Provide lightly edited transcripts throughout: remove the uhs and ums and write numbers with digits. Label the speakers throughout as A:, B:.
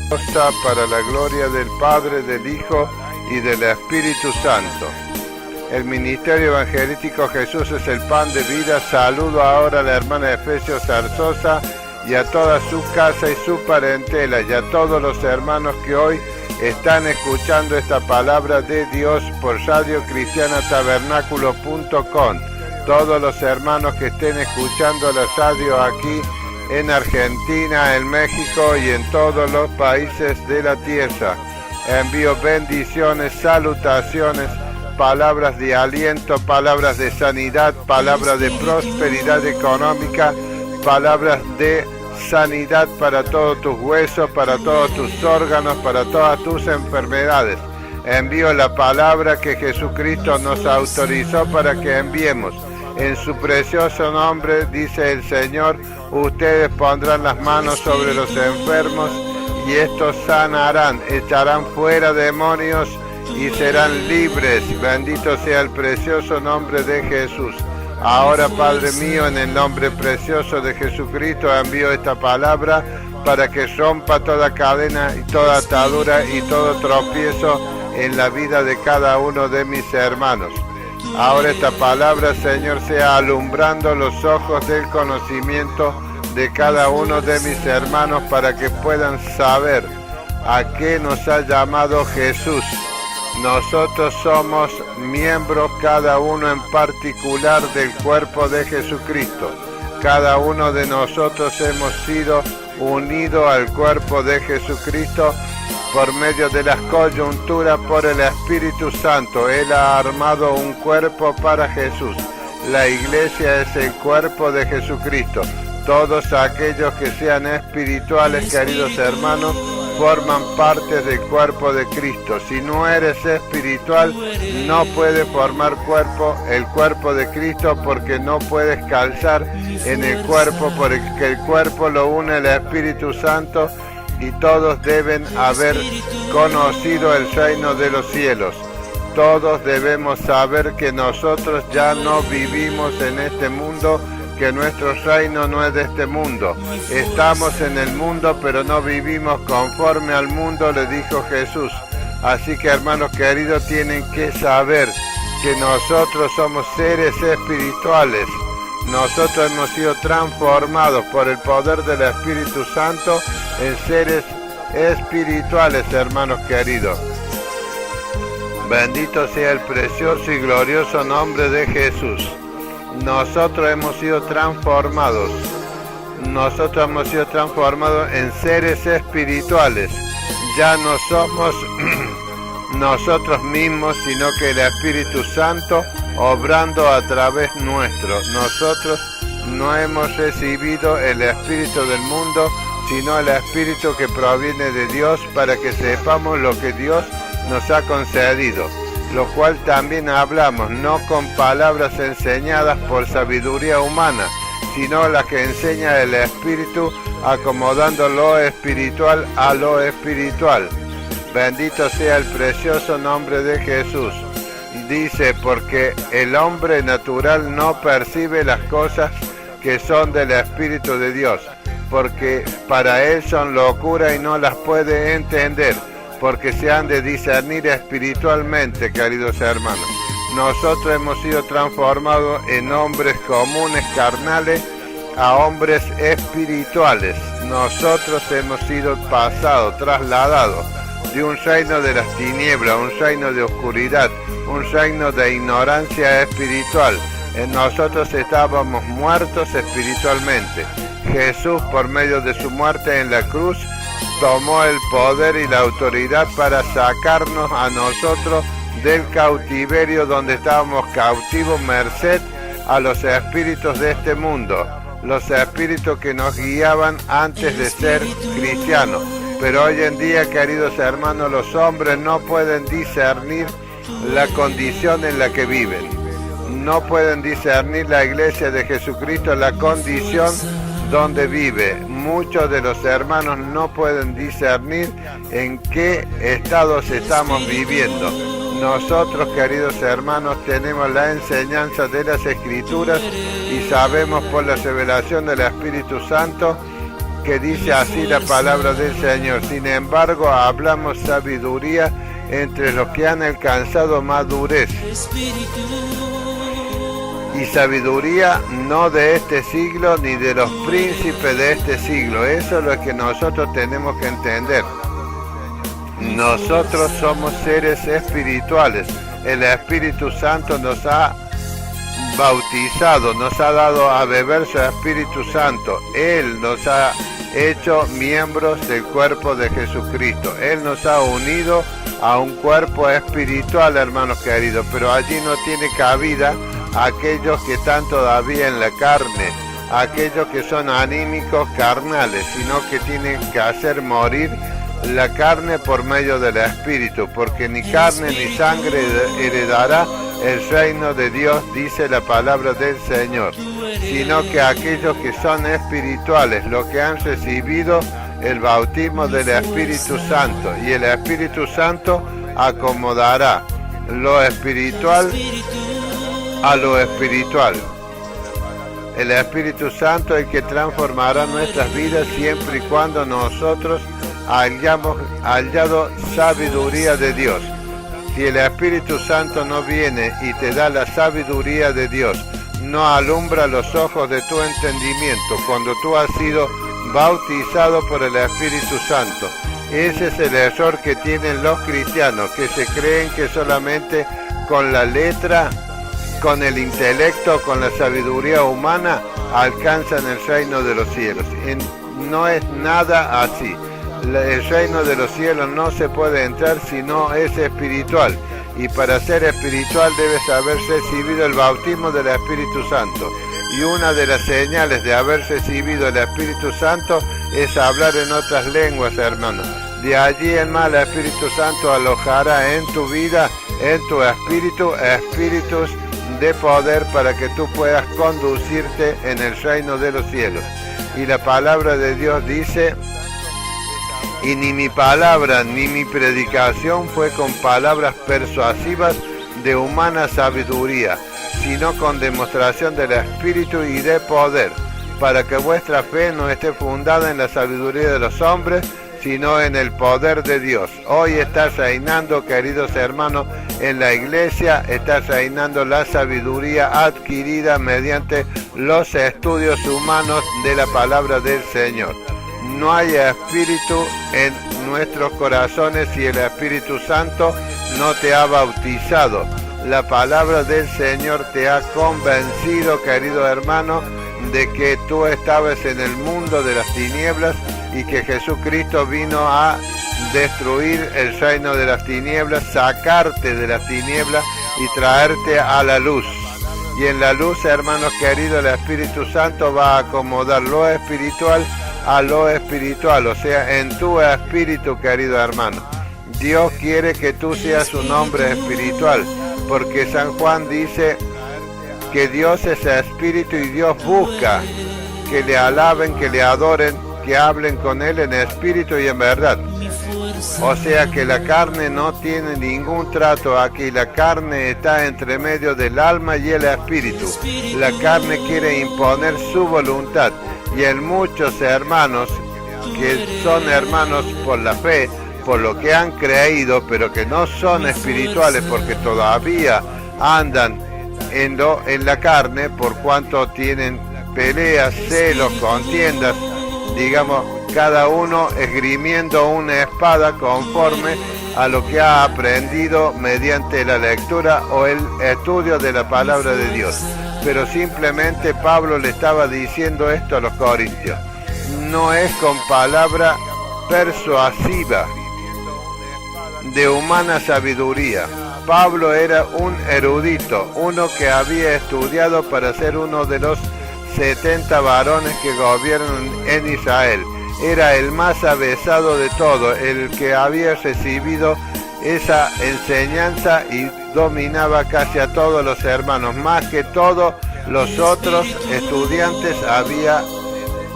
A: para la gloria del Padre, del Hijo y del Espíritu Santo. El ministerio evangelístico Jesús es el pan de vida. Saludo ahora a la hermana Efesio Zarzosa y a toda su casa y su parentela y a todos los hermanos que hoy están escuchando esta palabra de Dios por radiocristianatabernáculo.com. Todos los hermanos que estén escuchando la radio aquí en Argentina, en México y en todos los países de la tierra. Envío bendiciones, salutaciones, palabras de aliento, palabras de sanidad, palabras de prosperidad económica, palabras de sanidad para todos tus huesos, para todos tus órganos, para todas tus enfermedades. Envío la palabra que Jesucristo nos autorizó para que enviemos. En su precioso nombre, dice el Señor, ustedes pondrán las manos sobre los enfermos y estos sanarán, echarán fuera demonios y serán libres. Bendito sea el precioso nombre de Jesús. Ahora, Padre mío, en el nombre precioso de Jesucristo, envío esta palabra para que rompa toda cadena y toda atadura y todo tropiezo en la vida de cada uno de mis hermanos. Ahora esta palabra, Señor, sea alumbrando los ojos del conocimiento de cada uno de mis hermanos para que puedan saber a qué nos ha llamado Jesús. Nosotros somos miembros, cada uno en particular, del cuerpo de Jesucristo. Cada uno de nosotros hemos sido unidos al cuerpo de Jesucristo por medio de las coyunturas por el Espíritu Santo. Él ha armado un cuerpo para Jesús. La iglesia es el cuerpo de Jesucristo. Todos aquellos que sean espirituales, queridos hermanos, forman parte del cuerpo de Cristo. Si no eres espiritual, no puedes formar el cuerpo de Cristo, porque no puedes calzar en el cuerpo, porque el cuerpo lo une el Espíritu Santo y todos deben haber conocido el reino de los cielos. Todos debemos saber que nosotros ya no vivimos en este mundo, que nuestro reino no es de este mundo. Estamos en el mundo, pero no vivimos conforme al mundo, le dijo Jesús. Así que, hermanos queridos, tienen que saber que nosotros somos seres espirituales. Nosotros hemos sido transformados por el poder del Espíritu Santo en seres espirituales, hermanos queridos. Bendito sea el precioso y glorioso nombre de Jesús. Nosotros hemos sido transformados. Nosotros hemos sido transformados en seres espirituales. Ya no somos nosotros mismos, sino que el Espíritu Santo obrando a través nuestro. Nosotros no hemos recibido el espíritu del mundo, sino el espíritu que proviene de Dios, para que sepamos lo que Dios nos ha concedido, lo cual también hablamos, no con palabras enseñadas por sabiduría humana, sino las que enseña el Espíritu, acomodando lo espiritual a lo espiritual. Bendito sea el precioso nombre de Jesús. Dice, porque el hombre natural no percibe las cosas que son del Espíritu de Dios, porque para él son locura y no las puede entender, porque se han de discernir espiritualmente, queridos hermanos. Nosotros hemos sido transformados en hombres comunes, carnales, a hombres espirituales. Nosotros hemos sido pasados, trasladados de un reino de las tinieblas, un reino de oscuridad, un reino de ignorancia espiritual. En nosotros estábamos muertos espiritualmente. Jesús, por medio de su muerte en la cruz, tomó el poder y la autoridad para sacarnos a nosotros del cautiverio donde estábamos cautivos, merced a los espíritus de este mundo, los espíritus que nos guiaban antes de ser cristianos. Pero hoy en día, queridos hermanos, los hombres no pueden discernir la condición en la que viven. No pueden discernir, la iglesia de Jesucristo, la condición donde vive. Muchos de los hermanos no pueden discernir en qué estados estamos viviendo. Nosotros, queridos hermanos, tenemos la enseñanza de las Escrituras y sabemos por la revelación del Espíritu Santo porque dice así la palabra del Señor. Sin embargo, hablamos sabiduría entre los que han alcanzado madurez. Y sabiduría no de este siglo ni de los príncipes de este siglo. Eso es lo que nosotros tenemos que entender. Nosotros somos seres espirituales. El Espíritu Santo nos ha bautizado, nos ha dado a beber su Espíritu Santo. Él nos ha hecho miembros del cuerpo de Jesucristo. Él nos ha unido a un cuerpo espiritual, hermanos queridos, pero allí no tiene cabida aquellos que están todavía en la carne, aquellos que son anímicos carnales, sino que tienen que hacer morir la carne por medio del Espíritu, porque ni carne ni sangre heredará el reino de Dios, dice la palabra del Señor, sino que aquellos que son espirituales, los que han recibido el bautismo del Espíritu Santo, y el Espíritu Santo acomodará lo espiritual a lo espiritual. El Espíritu Santo es el que transformará nuestras vidas siempre y cuando nosotros hayamos hallado sabiduría de Dios. Si el Espíritu Santo no viene y te da la sabiduría de Dios, no alumbra los ojos de tu entendimiento cuando tú has sido bautizado por el Espíritu Santo. Ese es el error que tienen los cristianos, que se creen que solamente con la letra, con el intelecto, con la sabiduría humana, alcanzan el reino de los cielos. No es nada así. El reino de los cielos no se puede entrar si no es espiritual. Y para ser espiritual debes haber recibido el bautismo del Espíritu Santo. Y una de las señales de haber recibido el Espíritu Santo es hablar en otras lenguas, hermanos. De allí en más el Espíritu Santo alojará en tu vida, en tu espíritu, espíritus de poder para que tú puedas conducirte en el reino de los cielos. Y la palabra de Dios dice: y ni mi palabra ni mi predicación fue con palabras persuasivas de humana sabiduría, sino con demostración del Espíritu y de poder, para que vuestra fe no esté fundada en la sabiduría de los hombres, sino en el poder de Dios. Hoy está reinando, queridos hermanos, en la iglesia está reinando la sabiduría adquirida mediante los estudios humanos de la palabra del Señor. No hay espíritu en nuestros corazones si el Espíritu Santo no te ha bautizado. La palabra del Señor te ha convencido, querido hermano, de que tú estabas en el mundo de las tinieblas y que Jesucristo vino a destruir el reino de las tinieblas, sacarte de las tinieblas y traerte a la luz. Y en la luz, hermanos queridos, el Espíritu Santo va a acomodar lo espiritual a lo espiritual, o sea, en tu espíritu, querido hermano. Dios quiere que tú seas un hombre espiritual, porque San Juan dice que Dios es espíritu y Dios busca que le alaben, que le adoren, que hablen con Él en espíritu y en verdad. O sea que la carne no tiene ningún trato aquí. La carne está entre medio del alma y el espíritu. La carne quiere imponer su voluntad. Y en muchos hermanos, que son hermanos por la fe, por lo que han creído, pero que no son espirituales porque todavía andan en la carne, por cuanto tienen peleas, celos, contiendas, digamos, cada uno esgrimiendo una espada conforme a lo que ha aprendido mediante la lectura o el estudio de la palabra de Dios. Pero simplemente Pablo le estaba diciendo esto a los corintios: no es con palabra persuasiva de humana sabiduría. Pablo era un erudito, uno que había estudiado para ser uno de los 70 varones que gobiernan en Israel. Era el más avesado de todo, el que había recibido esa enseñanza y dominaba casi a todos los hermanos, más que todos los otros estudiantes había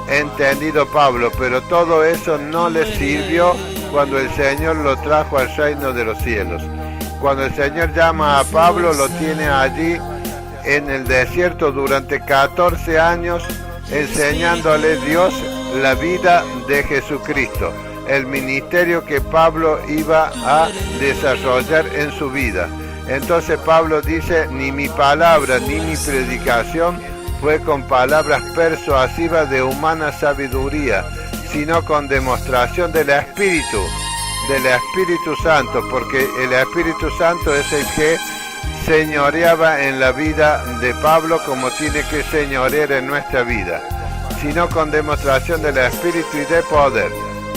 A: entendido Pablo, pero todo eso no le sirvió cuando el Señor lo trajo al reino de los cielos. Cuando el Señor llama a Pablo, lo tiene allí en el desierto durante 14 años, enseñándole Dios la vida de Jesucristo, el ministerio que Pablo iba a desarrollar en su vida. Entonces Pablo dice, ni mi palabra ni mi predicación fue con palabras persuasivas de humana sabiduría, sino con demostración del Espíritu Santo, porque el Espíritu Santo es el que señoreaba en la vida de Pablo como tiene que señorear en nuestra vida, sino con demostración del Espíritu y de poder,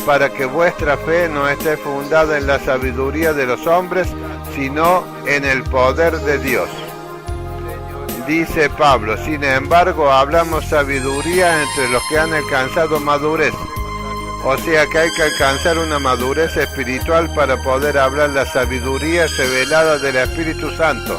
A: para que vuestra fe no esté fundada en la sabiduría de los hombres, sino en el poder de Dios. Dice Pablo, sin embargo, hablamos sabiduría entre los que han alcanzado madurez. O sea que hay que alcanzar una madurez espiritual para poder hablar la sabiduría revelada del Espíritu Santo.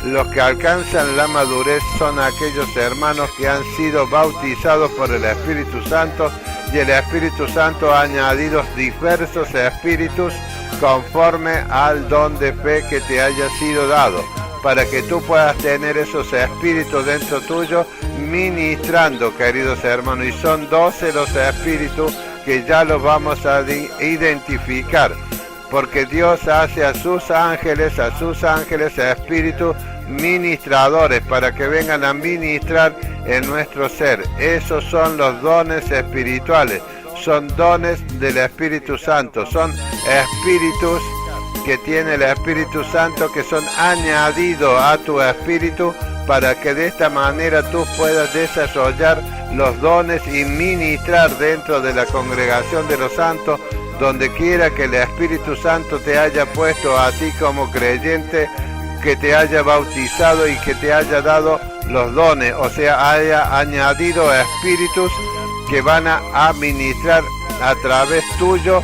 A: Los que alcanzan la madurez son aquellos hermanos que han sido bautizados por el Espíritu Santo, y el Espíritu Santo ha añadido diversos espíritus conforme al don de fe que te haya sido dado, para que tú puedas tener esos espíritus dentro tuyo ministrando, queridos hermanos. Y son 12 los espíritus que ya los vamos a identificar, porque Dios hace a sus ángeles espíritus ministradores para que vengan a ministrar en nuestro ser. Esos son los dones espirituales, son dones del Espíritu Santo, son espíritus que tiene el Espíritu Santo que son añadidos a tu espíritu para que de esta manera tú puedas desarrollar los dones y ministrar dentro de la congregación de los santos, donde quiera que el Espíritu Santo te haya puesto a ti como creyente, que te haya bautizado y que te haya dado los dones, o sea, haya añadido espíritus que van a ministrar a través tuyo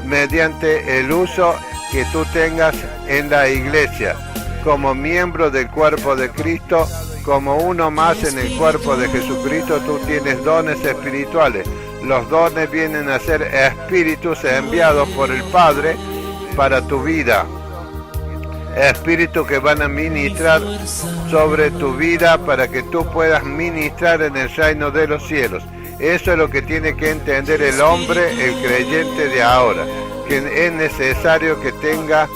A: mediante el uso que tú tengas en la iglesia, como miembro del cuerpo de Cristo, como uno más en el cuerpo de Jesucristo. Tú tienes dones espirituales. Los dones vienen a ser espíritus enviados por el Padre para tu vida, espíritus que van a ministrar sobre tu vida para que tú puedas ministrar en el reino de los cielos. Eso es lo que tiene que entender el hombre, el creyente de ahora, que es necesario que tenga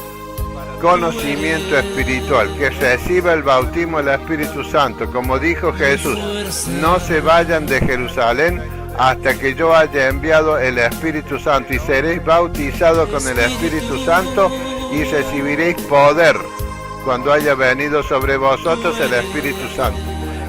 A: conocimiento espiritual, que reciba el bautismo del Espíritu Santo. Como dijo Jesús, no se vayan de Jerusalén hasta que yo haya enviado el Espíritu Santo, y seréis bautizados con el Espíritu Santo y recibiréis poder cuando haya venido sobre vosotros el Espíritu Santo.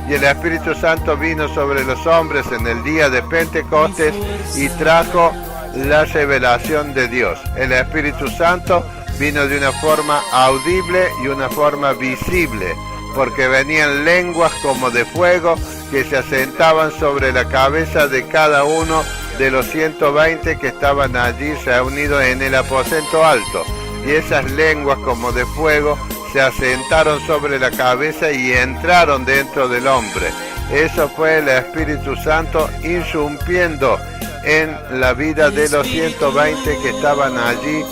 A: Y el Espíritu Santo vino sobre los hombres en el día de Pentecostés y trajo la revelación de Dios. El Espíritu Santo vino de una forma audible y una forma visible, porque venían lenguas como de fuego que se asentaban sobre la cabeza de cada uno de los 120 que estaban allí reunidos en el aposento alto. Y esas lenguas como de fuego se asentaron sobre la cabeza y entraron dentro del hombre. Eso fue el Espíritu Santo irrumpiendo en la vida de los 120 que estaban allí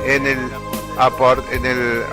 A: en el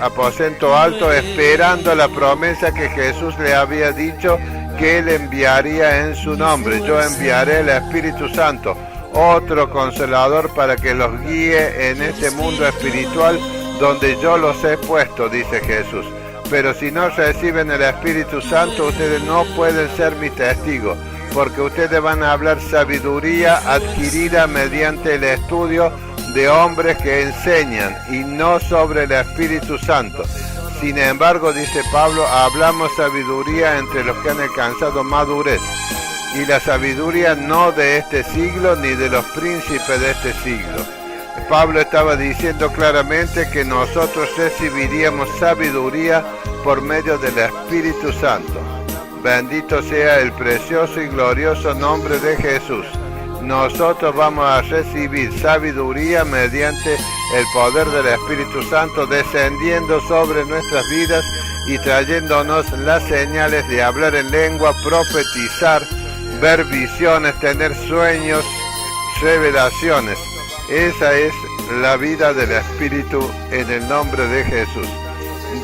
A: aposento alto, esperando la promesa que Jesús le había dicho que él enviaría en su nombre. Yo enviaré el Espíritu Santo, otro consolador, para que los guíe en este mundo espiritual donde yo los he puesto, dice Jesús. Pero si no reciben el Espíritu Santo, ustedes no pueden ser mis testigos, porque ustedes van a hablar sabiduría adquirida mediante el estudio de hombres que enseñan y no sobre el Espíritu Santo. Sin embargo, dice Pablo, hablamos sabiduría entre los que han alcanzado madurez, y la sabiduría no de este siglo ni de los príncipes de este siglo. Pablo estaba diciendo claramente que nosotros recibiríamos sabiduría por medio del Espíritu Santo. Bendito sea el precioso y glorioso nombre de Jesús. Nosotros vamos a recibir sabiduría mediante el poder del Espíritu Santo descendiendo sobre nuestras vidas y trayéndonos las señales de hablar en lengua, profetizar, ver visiones, tener sueños, revelaciones. Esa es la vida del Espíritu en el nombre de Jesús.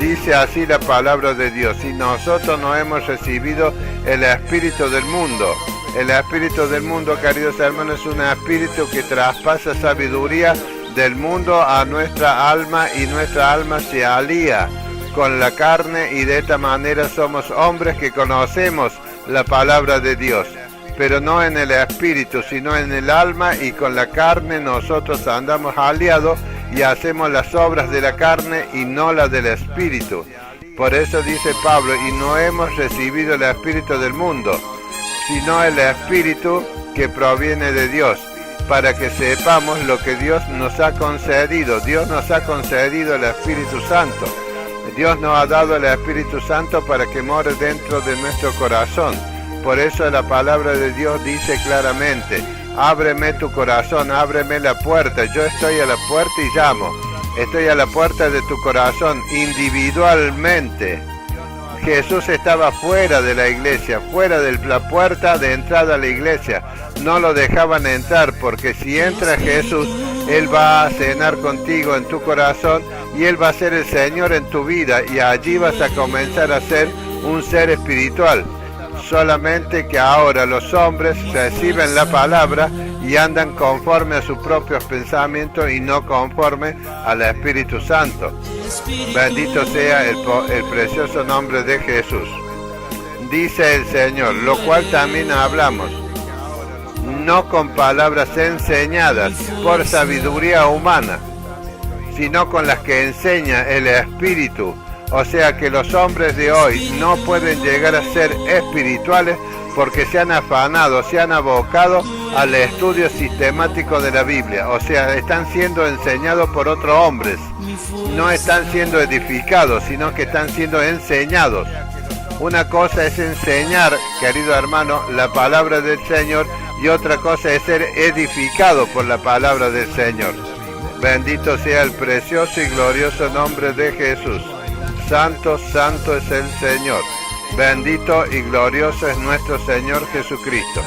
A: Dice así la palabra de Dios: y nosotros no hemos recibido el Espíritu del mundo. El espíritu del mundo, queridos hermanos, es un espíritu que traspasa sabiduría del mundo a nuestra alma, y nuestra alma se alía con la carne, y de esta manera somos hombres que conocemos la palabra de Dios, pero no en el espíritu, sino en el alma, y con la carne nosotros andamos aliados y hacemos las obras de la carne y no las del espíritu. Por eso dice Pablo, y no hemos recibido el espíritu del mundo, sino el espíritu que proviene de Dios, para que sepamos lo que Dios nos ha concedido. Dios nos ha concedido el Espíritu Santo. Dios nos ha dado el Espíritu Santo para que more dentro de nuestro corazón. Por eso la palabra de Dios dice claramente, ábreme tu corazón, ábreme la puerta. Yo estoy a la puerta y llamo. Estoy a la puerta de tu corazón individualmente. Jesús estaba fuera de la iglesia, fuera de la puerta de entrada a la iglesia. No lo dejaban entrar, porque si entra Jesús, Él va a cenar contigo en tu corazón, y Él va a ser el Señor en tu vida, y allí vas a comenzar a ser un ser espiritual. Solamente que ahora los hombres reciben la palabra y andan conforme a sus propios pensamientos y no conforme al Espíritu Santo. Bendito sea el precioso nombre de Jesús. Dice el Señor, lo cual también hablamos, no con palabras enseñadas por sabiduría humana, sino con las que enseña el Espíritu. O sea que los hombres de hoy no pueden llegar a ser espirituales porque se han afanado, se han abocado al estudio sistemático de la Biblia. O sea, están siendo enseñados por otros hombres. No están siendo edificados, sino que están siendo enseñados. Una cosa es enseñar, querido hermano, la palabra del Señor, y otra cosa es ser edificado por la palabra del Señor. Bendito sea el precioso y glorioso nombre de Jesús. Santo, santo es el Señor. Bendito y glorioso es nuestro Señor Jesucristo.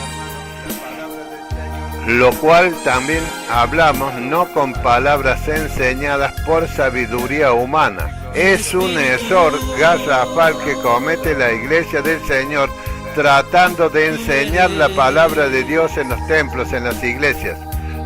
A: Lo cual también hablamos, no con palabras enseñadas por sabiduría humana. Es un error garrafal que comete la iglesia del Señor tratando de enseñar la palabra de Dios en los templos, en las iglesias.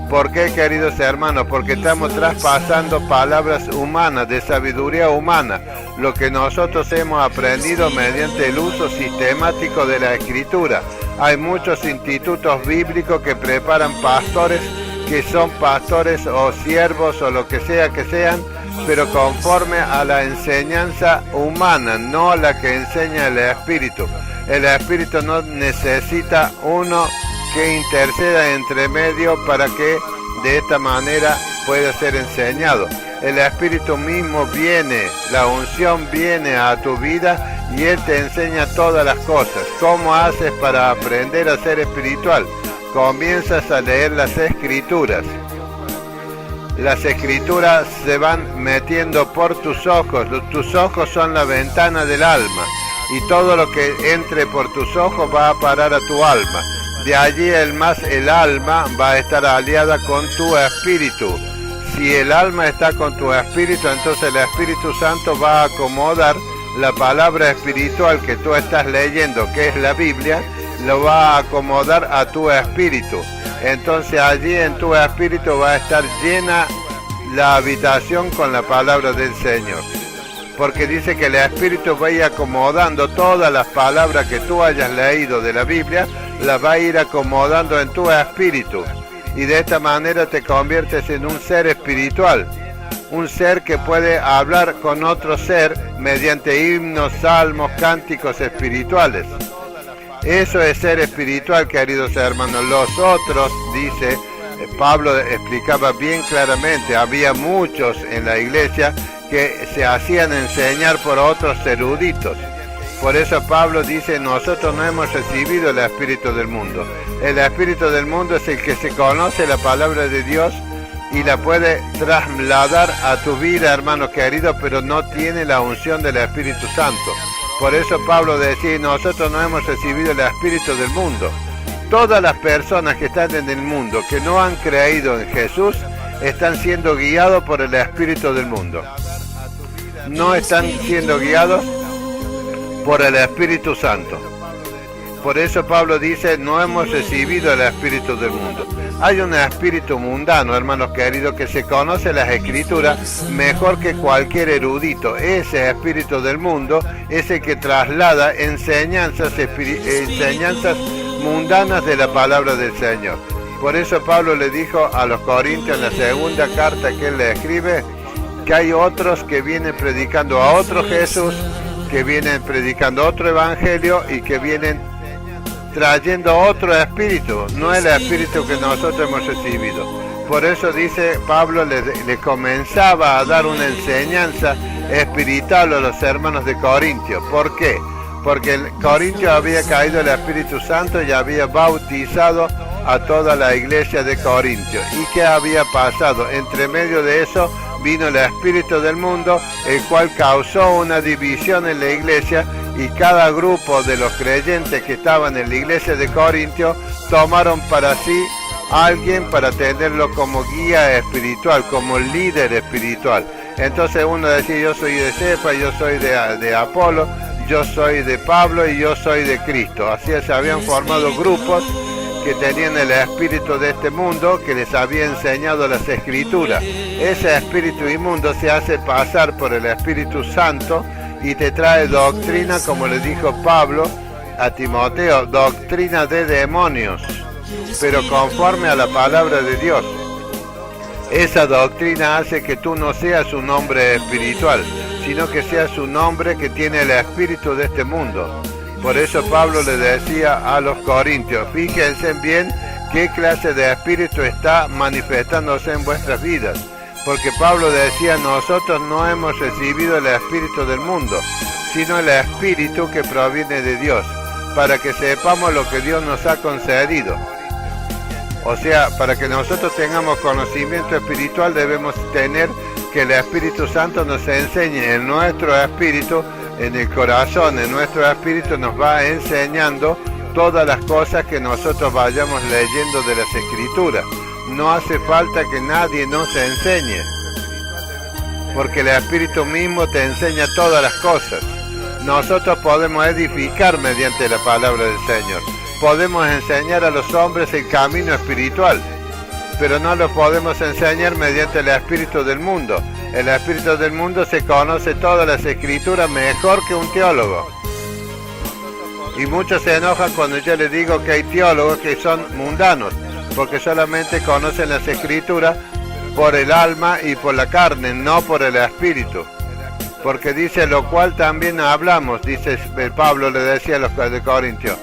A: ¿Por qué, queridos hermanos? Porque estamos traspasando palabras humanas, de sabiduría humana, lo que nosotros hemos aprendido mediante el uso sistemático de la Escritura. Hay muchos institutos bíblicos que preparan pastores, que son pastores o siervos o lo que sea que sean, pero conforme a la enseñanza humana, no a la que enseña el Espíritu. El Espíritu no necesita uno que interceda entre medio para que de esta manera pueda ser enseñado. El Espíritu mismo viene, la unción viene a tu vida y Él te enseña todas las cosas. ¿Cómo haces para aprender a ser espiritual? Comienzas a leer las Escrituras. Las Escrituras se van metiendo por tus ojos. Tus ojos son la ventana del alma, y todo lo que entre por tus ojos va a parar a tu alma. De allí el alma va a estar aliada con tu espíritu. Si el alma está con tu espíritu, entonces el Espíritu Santo va a acomodar la palabra espiritual que tú estás leyendo, que es la Biblia, lo va a acomodar a tu espíritu. Entonces allí en tu espíritu va a estar llena la habitación con la palabra del Señor. Porque dice que el Espíritu va a ir acomodando todas las palabras que tú hayas leído de la Biblia, las va a ir acomodando en tu espíritu. Y de esta manera te conviertes en un ser espiritual. Un ser que puede hablar con otro ser mediante himnos, salmos, cánticos espirituales. Eso es ser espiritual, queridos hermanos. Los otros, dice, Pablo explicaba bien claramente, había muchos en la iglesia que se hacían enseñar por otros eruditos. Por eso Pablo dice, nosotros no hemos recibido el espíritu del mundo. El espíritu del mundo es el que se conoce la palabra de Dios y la puede trasladar a tu vida, hermano querido, pero no tiene la unción del Espíritu Santo. Por eso Pablo decía, nosotros no hemos recibido el espíritu del mundo. Todas las personas que están en el mundo, que no han creído en Jesús, están siendo guiados por el espíritu del mundo. No están siendo guiados por el Espíritu Santo. Por eso Pablo dice, no hemos recibido el espíritu del mundo. Hay un espíritu mundano, hermanos queridos, que se conoce las escrituras mejor que cualquier erudito. Ese espíritu del mundo es el que traslada enseñanzas mundanas de la palabra del Señor. Por eso Pablo le dijo a los Corintios en la segunda carta que él le escribe, que hay otros que vienen predicando a otro Jesús, que vienen predicando otro evangelio y que vienen trayendo otro espíritu, no el espíritu que nosotros hemos recibido. Por eso dice Pablo, le comenzaba a dar una enseñanza espiritual a los hermanos de Corintio. ¿Por qué? Porque en Corintio había caído el Espíritu Santo y había bautizado a toda la iglesia de Corintio. ¿Y qué había pasado? Entre medio de eso vino el espíritu del mundo, el cual causó una división en la iglesia, y cada grupo de los creyentes que estaban en la iglesia de Corintio tomaron para sí alguien para tenerlo como guía espiritual, como líder espiritual. Entonces uno decía, yo soy de Cefa, yo soy de Apolo, yo soy de Pablo y yo soy de Cristo. Así se habían formado grupos que tenían el espíritu de este mundo, que les había enseñado las escrituras. Ese espíritu inmundo se hace pasar por el Espíritu Santo y te trae doctrina, como le dijo Pablo a Timoteo, doctrina de demonios, pero conforme a la palabra de Dios. Esa doctrina hace que tú no seas un hombre espiritual, sino que seas un hombre que tiene el espíritu de este mundo. Por eso Pablo le decía a los corintios, fíjense bien qué clase de espíritu está manifestándose en vuestras vidas. Porque Pablo decía, nosotros no hemos recibido el espíritu del mundo, sino el espíritu que proviene de Dios, para que sepamos lo que Dios nos ha concedido. O sea, para que nosotros tengamos conocimiento espiritual debemos tener que el Espíritu Santo nos enseñe en nuestro espíritu, en el corazón, en nuestro espíritu nos va enseñando todas las cosas que nosotros vayamos leyendo de las Escrituras. No hace falta que nadie nos enseñe, porque el Espíritu mismo te enseña todas las cosas. Nosotros podemos edificar mediante la palabra del Señor. Podemos enseñar a los hombres el camino espiritual, pero no lo podemos enseñar mediante el espíritu del mundo. El espíritu del mundo se conoce todas las escrituras mejor que un teólogo. Y muchos se enojan cuando yo les digo que hay teólogos que son mundanos, porque solamente conocen las escrituras por el alma y por la carne, no por el espíritu. Porque dice, lo cual también hablamos, dice Pablo, le decía a los de Corintios,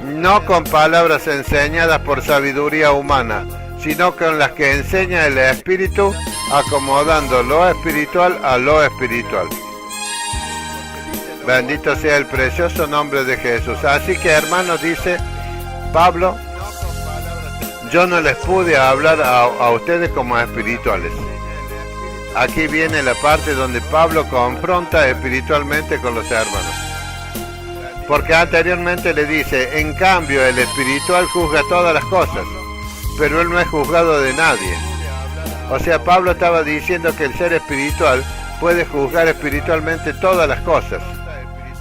A: no con palabras enseñadas por sabiduría humana, sino con las que enseña el Espíritu, acomodando lo espiritual a lo espiritual. Bendito sea el precioso nombre de Jesús. Así que, hermanos, dice Pablo, yo no les pude hablar a ustedes como espirituales. Aquí viene la parte donde Pablo confronta espiritualmente con los hermanos. Porque anteriormente le dice, en cambio el espiritual juzga todas las cosas, pero él no es juzgado de nadie. O sea, Pablo estaba diciendo que el ser espiritual puede juzgar espiritualmente todas las cosas,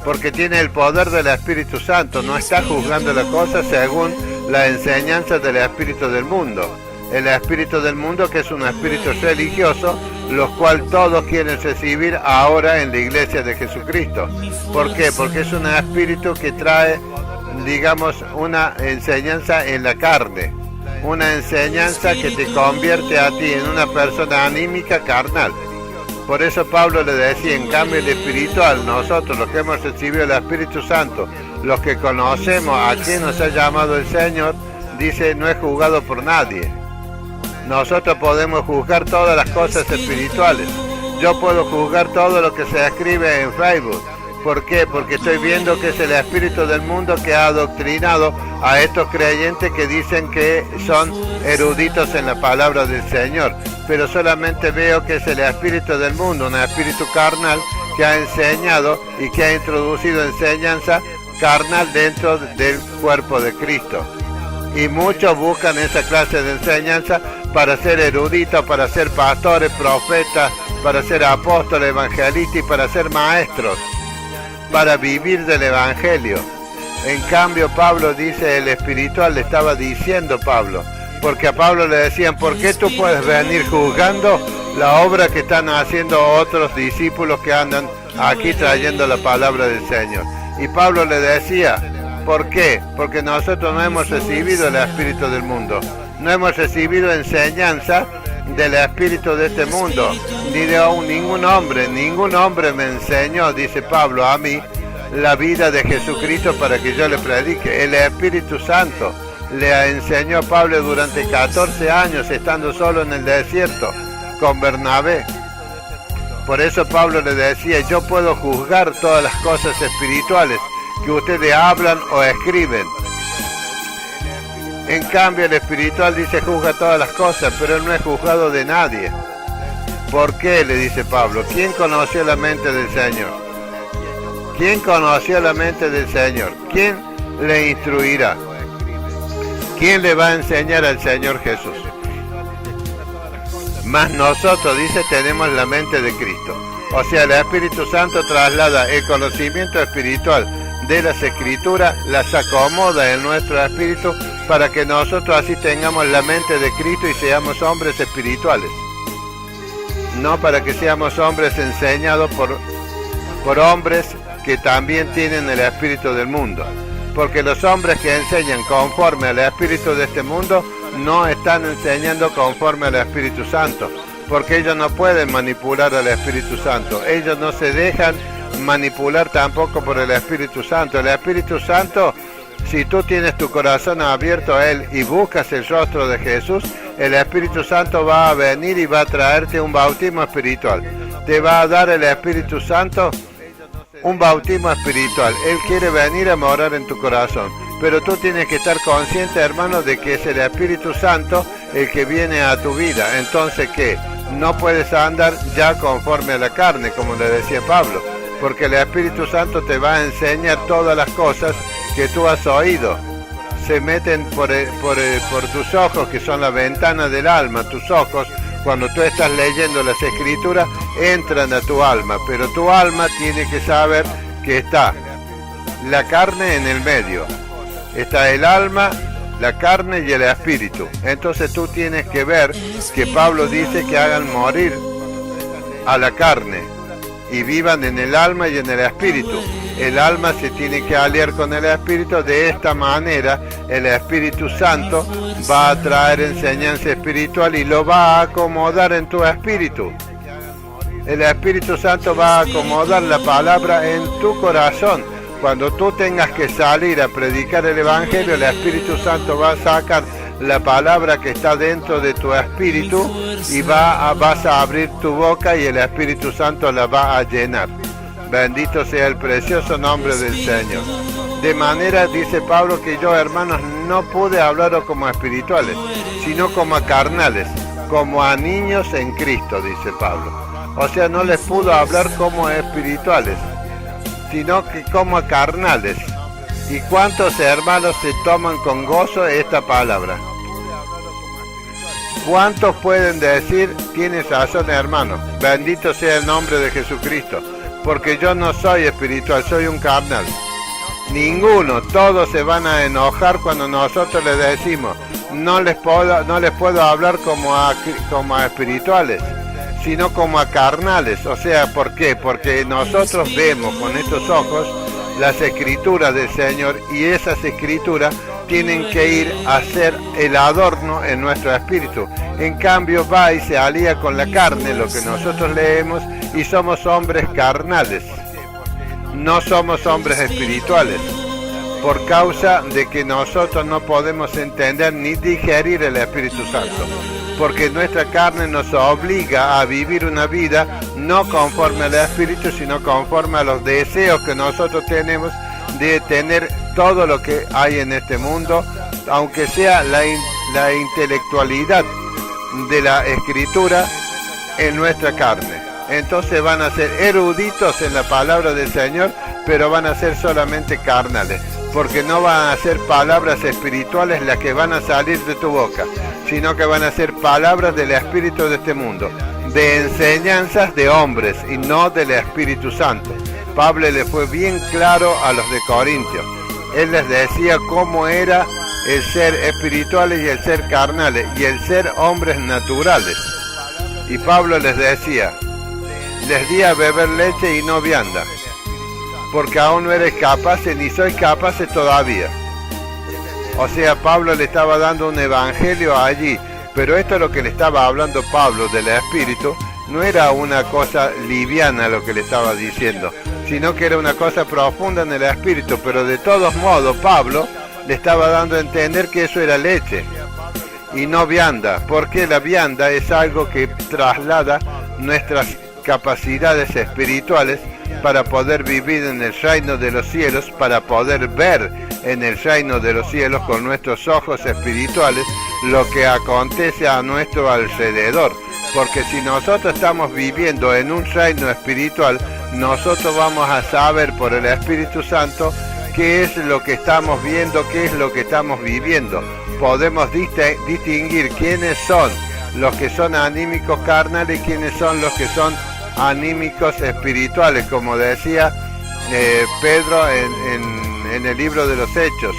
A: porque tiene el poder del Espíritu Santo, no está juzgando las cosas según la enseñanza del espíritu del mundo. El espíritu del mundo, que es un espíritu religioso, los cual todos quieren recibir ahora en la iglesia de Jesucristo. ¿Por qué? Porque es un espíritu que trae, digamos, una enseñanza en la carne, una enseñanza que te convierte a ti en una persona anímica carnal. Por eso Pablo le decía, en cambio el espiritual, nosotros los que hemos recibido el Espíritu Santo, los que conocemos a quien nos ha llamado el Señor, dice, no es juzgado por nadie. Nosotros podemos juzgar todas las cosas espirituales. Yo puedo juzgar todo lo que se escribe en Facebook. ¿Por qué? Porque estoy viendo que es el espíritu del mundo que ha adoctrinado a estos creyentes que dicen que son eruditos en la palabra del Señor. Pero solamente veo que es el espíritu del mundo, un espíritu carnal que ha enseñado y que ha introducido enseñanza carnal dentro del cuerpo de Cristo. Y muchos buscan esa clase de enseñanza para ser eruditos, para ser pastores, profetas, para ser apóstoles, evangelistas y para ser maestros, para vivir del evangelio. En cambio, Pablo dice, el espiritual, le estaba diciendo Pablo, porque a Pablo le decían, ¿por qué tú puedes venir juzgando la obra que están haciendo otros discípulos que andan aquí trayendo la palabra del Señor? Y Pablo le decía, ¿por qué? Porque nosotros no hemos recibido el espíritu del mundo, no hemos recibido enseñanza del espíritu de este mundo, ni de ningún hombre me enseñó, dice Pablo, a mí, la vida de Jesucristo para que yo le predique. El Espíritu Santo le enseñó a Pablo durante 14 años, estando solo en el desierto, con Bernabé. Por eso Pablo le decía, yo puedo juzgar todas las cosas espirituales que ustedes hablan o escriben. En cambio, el espiritual dice, juzga todas las cosas, pero él no es juzgado de nadie. ¿Por qué? Le dice Pablo. ¿Quién conoció la mente del Señor? ¿Quién conoció la mente del Señor? ¿Quién le instruirá? ¿Quién le va a enseñar al Señor Jesús? Mas nosotros, dice, tenemos la mente de Cristo. O sea, el Espíritu Santo traslada el conocimiento espiritual de las Escrituras, las acomoda en nuestro espíritu para que nosotros así tengamos la mente de Cristo y seamos hombres espirituales. No para que seamos hombres enseñados por hombres que también tienen el espíritu del mundo, porque los hombres que enseñan conforme al espíritu de este mundo no están enseñando conforme al Espíritu Santo, porque ellos no pueden manipular al Espíritu Santo, ellos no se dejan manipular tampoco por el Espíritu Santo. El Espíritu Santo, si tú tienes tu corazón abierto a Él y buscas el rostro de Jesús, el Espíritu Santo va a venir y va a traerte un bautismo espiritual, te va a dar el Espíritu Santo un bautismo espiritual. Él quiere venir a morar en tu corazón, pero tú tienes que estar consciente, hermano, de que es el Espíritu Santo el que viene a tu vida. Entonces, ¿qué? No puedes andar ya conforme a la carne, como le decía Pablo, porque el Espíritu Santo te va a enseñar todas las cosas que tú has oído. Se meten por tus ojos, que son la ventana del alma. Tus ojos, cuando tú estás leyendo las Escrituras, entran a tu alma, pero tu alma tiene que saber que está la carne en el medio. Está el alma, la carne y el espíritu. Entonces tú tienes que ver que Pablo dice que hagan morir a la carne y vivan en el alma y en el espíritu. El alma se tiene que aliar con el espíritu. De esta manera el Espíritu Santo va a traer enseñanza espiritual y lo va a acomodar en tu espíritu. El Espíritu Santo va a acomodar la palabra en tu corazón. Cuando tú tengas que salir a predicar el Evangelio, el Espíritu Santo va a sacar la palabra que está dentro de tu espíritu y vas a abrir tu boca y el Espíritu Santo la va a llenar. Bendito sea el precioso nombre del Señor. De manera, dice Pablo, que yo, hermanos, no pude hablaros como a espirituales, sino como a carnales, como a niños en Cristo, dice Pablo. O sea, no les pudo hablar como a espirituales, sino que como a carnales. ¿Y cuántos hermanos se toman con gozo esta palabra? ¿Cuántos pueden decir, tienes razón, hermano, bendito sea el nombre de Jesucristo, porque yo no soy espiritual, soy un carnal? Ninguno. Todos se van a enojar cuando nosotros les decimos, no les puedo hablar como a espirituales, sino como a carnales. O sea, ¿por qué? Porque nosotros vemos con estos ojos las Escrituras del Señor, y esas Escrituras tienen que ir a ser el adorno en nuestro espíritu. En cambio, va y se alía con la carne, lo que nosotros leemos, y somos hombres carnales. No somos hombres espirituales, por causa de que nosotros no podemos entender ni digerir el Espíritu Santo, porque nuestra carne nos obliga a vivir una vida no conforme al Espíritu, sino conforme a los deseos que nosotros tenemos de tener todo lo que hay en este mundo, aunque sea la intelectualidad de la Escritura en nuestra carne. Entonces van a ser eruditos en la palabra del Señor, pero van a ser solamente carnales, porque no van a ser palabras espirituales las que van a salir de tu boca, sino que van a ser palabras del espíritu de este mundo, de enseñanzas de hombres y no del Espíritu Santo. Pablo le fue bien claro a los de Corintios. Él les decía cómo era el ser espirituales y el ser carnales y el ser hombres naturales. Y Pablo les decía, les di a beber leche y no vianda, porque aún no eres capaces ni sois capaces todavía. O sea, Pablo le estaba dando un evangelio allí, pero esto es lo que le estaba hablando Pablo del Espíritu, no era una cosa liviana lo que le estaba diciendo, sino que era una cosa profunda en el Espíritu, pero de todos modos Pablo le estaba dando a entender que eso era leche y no vianda, porque la vianda es algo que traslada nuestras capacidades espirituales para poder vivir en el reino de los cielos, para poder ver en el reino de los cielos con nuestros ojos espirituales lo que acontece a nuestro alrededor. Porque si nosotros estamos viviendo en un reino espiritual, nosotros vamos a saber por el Espíritu Santo qué es lo que estamos viendo, qué es lo que estamos viviendo. Podemos distinguir quiénes son los que son anímicos carnales y quiénes son los que son anímicos espirituales, como decía Pedro en el libro de los Hechos.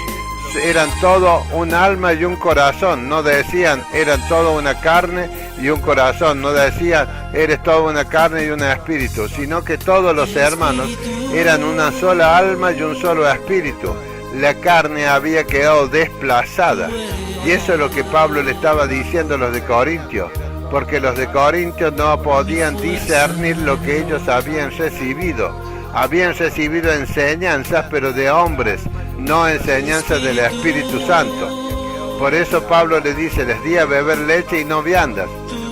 A: Eran todo un alma y un corazón, no decían eran todo una carne y un corazón, no decían eres toda una carne y un espíritu, sino que todos los hermanos eran una sola alma y un solo espíritu. La carne había quedado desplazada, y eso es lo que Pablo le estaba diciendo a los de Corintios, porque los de Corintios no podían discernir lo que ellos habían recibido enseñanzas, pero de hombres, no enseñanzas del Espíritu Santo. Por eso Pablo le dice, les di a beber leche y no viandas.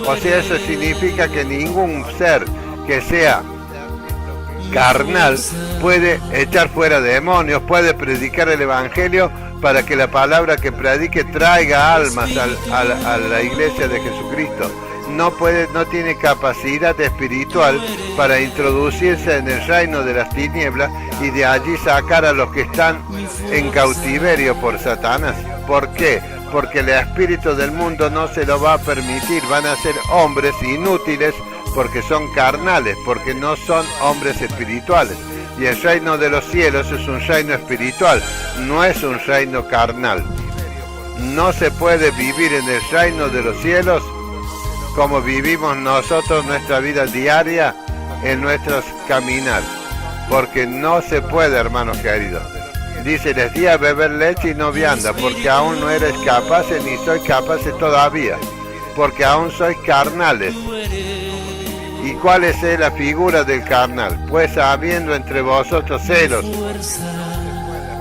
A: O sea, eso significa que ningún ser que sea carnal puede echar fuera demonios, puede predicar el Evangelio para que la palabra que predique traiga almas a la iglesia de Jesucristo. No tiene capacidad espiritual para introducirse en el reino de las tinieblas y de allí sacar a los que están en cautiverio por Satanás. ¿Por qué? Porque el espíritu del mundo no se lo va a permitir. Van a ser hombres inútiles porque son carnales, porque no son hombres espirituales. Y el reino de los cielos es un reino espiritual, no es un reino carnal. No se puede vivir en el reino de los cielos como vivimos nosotros nuestra vida diaria en nuestros caminar, porque no se puede, hermanos queridos. Dice, les di a beber leche y no vianda, porque aún no eres capaces ni sois capaces todavía, porque aún sois carnales. ¿Y cuál es la figura del carnal? Pues habiendo entre vosotros celos,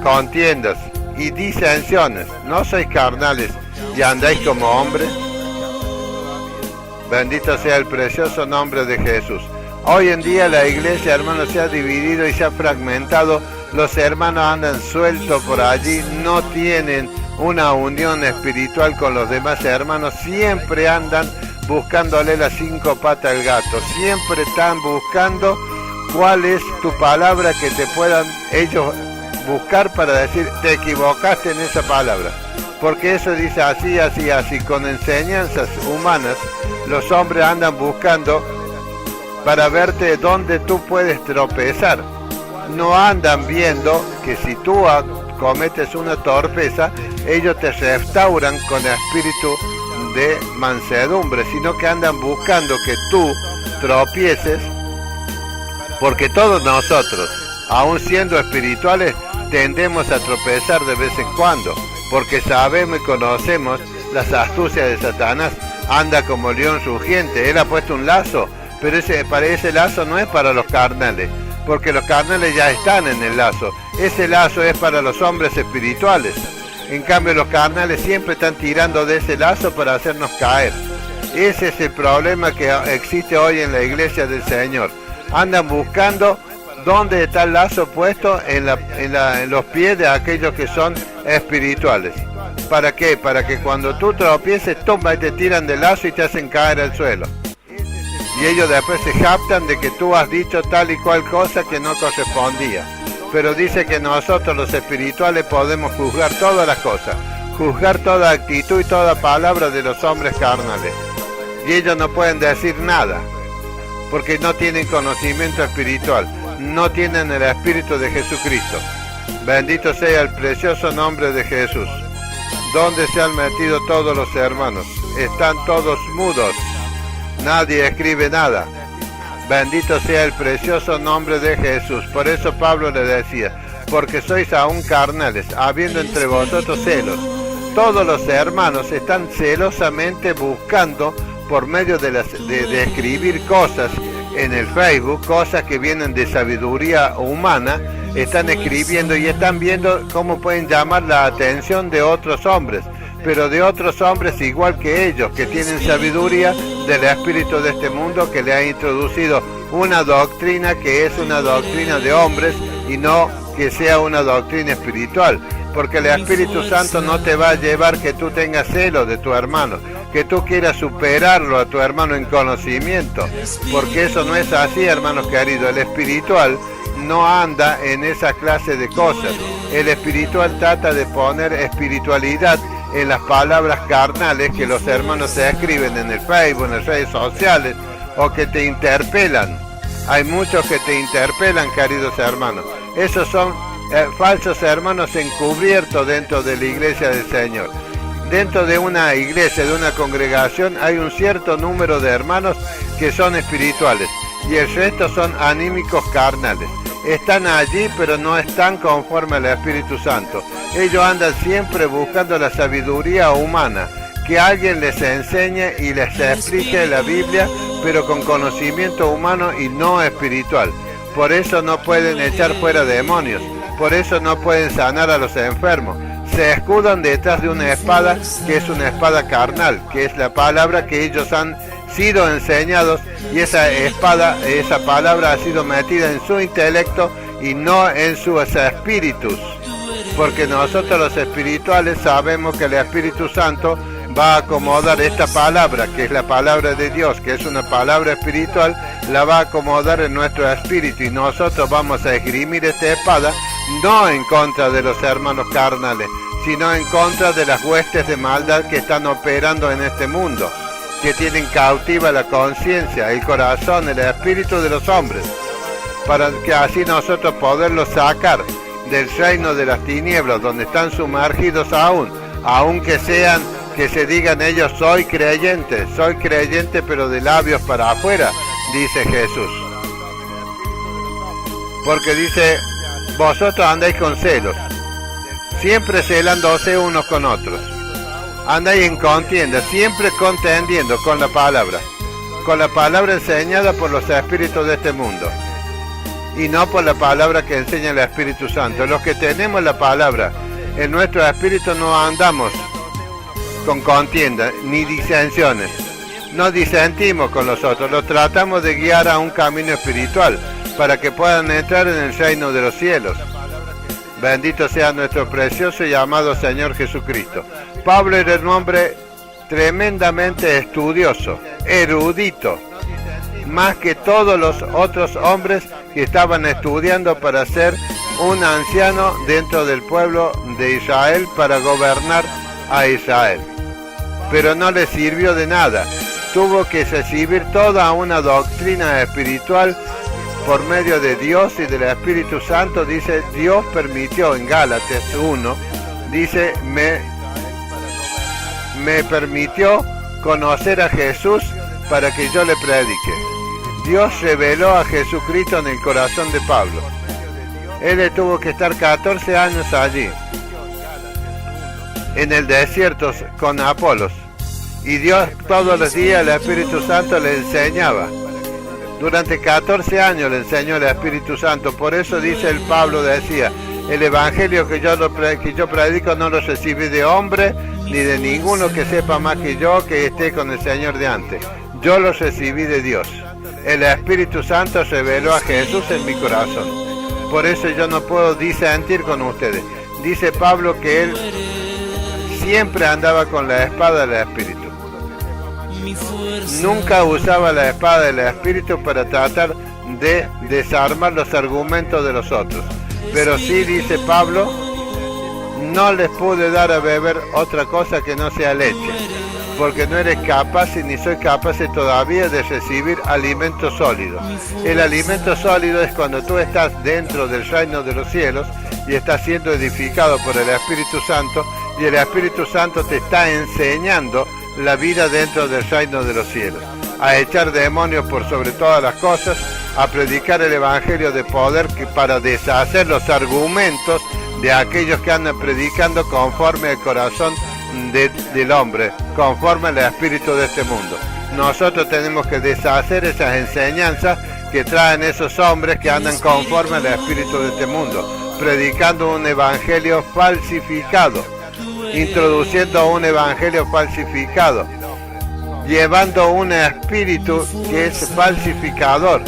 A: contiendas y disensiones, ¿no sois carnales y andáis como hombres? Bendito sea el precioso nombre de Jesús. Hoy en día la iglesia, hermanos, se ha dividido y se ha fragmentado. Los hermanos andan sueltos por allí, no tienen una unión espiritual con los demás hermanos. Siempre andan buscándole las 5 patas al gato. Siempre están buscando cuál es tu palabra que te puedan ellos buscar para decir, te equivocaste en esa palabra. Porque eso dice así, así, así. Con enseñanzas humanas, los hombres andan buscando para verte dónde tú puedes tropezar. No andan viendo que si tú cometes una torpeza, ellos te restauran con espíritu de mansedumbre, sino que andan buscando que tú tropieces, porque todos nosotros, aun siendo espirituales, tendemos a tropezar de vez en cuando, porque sabemos y conocemos las astucias de Satanás. Anda como león rugiente. Él ha puesto un lazo, pero ese lazo no es para los carnales, porque los carnales ya están en el lazo. Ese lazo es para los hombres espirituales. En cambio, los carnales siempre están tirando de ese lazo para hacernos caer. Ese es el problema que existe hoy en la iglesia del Señor. Andan buscando dónde está el lazo puesto en los pies de aquellos que son espirituales. ¿Para qué? Para que cuando tú tropieces, toma y te tiran del lazo y te hacen caer al suelo. Y ellos después se jactan de que tú has dicho tal y cual cosa que no correspondía. Pero dice que nosotros los espirituales podemos juzgar todas las cosas, juzgar toda actitud y toda palabra de los hombres carnales. Y ellos no pueden decir nada, porque no tienen conocimiento espiritual, no tienen el Espíritu de Jesucristo. Bendito sea el precioso nombre de Jesús. ¿Dónde se han metido todos los hermanos? Están todos mudos. Nadie escribe nada. Bendito sea el precioso nombre de Jesús. Por eso Pablo le decía, porque sois aún carnales, habiendo entre vosotros celos. Todos los hermanos están celosamente buscando por medio de escribir cosas en el Facebook, cosas que vienen de sabiduría humana, están escribiendo y están viendo cómo pueden llamar la atención de otros hombres, pero de otros hombres igual que ellos, que tienen sabiduría del espíritu de este mundo, que le ha introducido una doctrina que es una doctrina de hombres y no que sea una doctrina espiritual, porque el Espíritu Santo no te va a llevar que tú tengas celo de tu hermano, que tú quieras superarlo a tu hermano en conocimiento, porque eso no es así, hermanos queridos. El espiritual no anda en esa clase de cosas. El espiritual trata de poner espiritualidad en las palabras carnales que los hermanos se escriben en el Facebook, en las redes sociales, o que te interpelan. Hay muchos que te interpelan, queridos hermanos. Esos son falsos hermanos encubiertos dentro de la iglesia del Señor. Dentro de una iglesia, de una congregación, hay un cierto número de hermanos que son espirituales y el resto son anímicos carnales. Están allí, pero no están conforme al Espíritu Santo. Ellos andan siempre buscando la sabiduría humana, que alguien les enseñe y les explique la Biblia, pero con conocimiento humano y no espiritual. Por eso no pueden echar fuera demonios, por eso no pueden sanar a los enfermos. Se escudan detrás de una espada que es una espada carnal, que es la palabra que ellos han sido enseñados, y esa espada, esa palabra ha sido metida en su intelecto y no en sus espíritus, porque nosotros los espirituales sabemos que el Espíritu Santo va a acomodar esta palabra, que es la palabra de Dios, que es una palabra espiritual, la va a acomodar en nuestro espíritu, y nosotros vamos a esgrimir esta espada no en contra de los hermanos carnales, sino en contra de las huestes de maldad que están operando en este mundo, que tienen cautiva la conciencia, el corazón, el espíritu de los hombres, para que así nosotros poderlos sacar del reino de las tinieblas, donde están sumergidos aunque sean, que se digan ellos, soy creyente, pero de labios para afuera, dice Jesús. Porque dice, vosotros andáis con celos, siempre celándose unos con otros. Andáis en contienda, siempre contendiendo con la palabra enseñada por los espíritus de este mundo, y no por la palabra que enseña el Espíritu Santo. Los que tenemos la palabra en nuestro espíritu no andamos con contienda ni disensiones, no disentimos con los otros, los tratamos de guiar a un camino espiritual para que puedan entrar en el reino de los cielos. Bendito sea nuestro precioso y amado Señor Jesucristo. Pablo era un hombre tremendamente estudioso, erudito, más que todos los otros hombres que estaban estudiando para ser un anciano dentro del pueblo de Israel, para gobernar a Israel. Pero no le sirvió de nada. Tuvo que recibir toda una doctrina espiritual por medio de Dios y del Espíritu Santo. Dice, Dios permitió en Gálatas 1, dice, me permitió conocer a Jesús para que yo le predique. Dios reveló a Jesucristo en el corazón de Pablo. Él tuvo que estar 14 años allí, en el desierto con Apolos, y Dios todos los días, el Espíritu Santo le enseñaba. Durante 14 años le enseñó el Espíritu Santo. Por eso dice el Pablo, decía, el evangelio que yo predico no lo recibí de hombre, ni de ninguno que sepa más que yo, que esté con el Señor de antes. Yo lo recibí de Dios. El Espíritu Santo reveló a Jesús en mi corazón. Por eso yo no puedo disentir con ustedes. Dice Pablo que él siempre andaba con la espada del Espíritu. Nunca usaba la espada del Espíritu para tratar de desarmar los argumentos de los otros. Pero sí, dice Pablo, no les pude dar a beber otra cosa que no sea leche. porque no eres capaz ni soy capaz todavía de recibir alimento sólido. El alimento sólido es cuando tú estás dentro del reino de los cielos y estás siendo edificado por el Espíritu Santo, y el Espíritu Santo te está enseñando la vida dentro del reino de los cielos, a echar demonios por sobre todas las cosas, a predicar el evangelio de poder para deshacer los argumentos de aquellos que andan predicando conforme al corazón del hombre, conforme al espíritu de este mundo. Nosotros tenemos que deshacer esas enseñanzas que traen esos hombres que andan conforme al espíritu de este mundo, predicando un evangelio falsificado, introduciendo un evangelio falsificado, llevando un espíritu que es falsificador.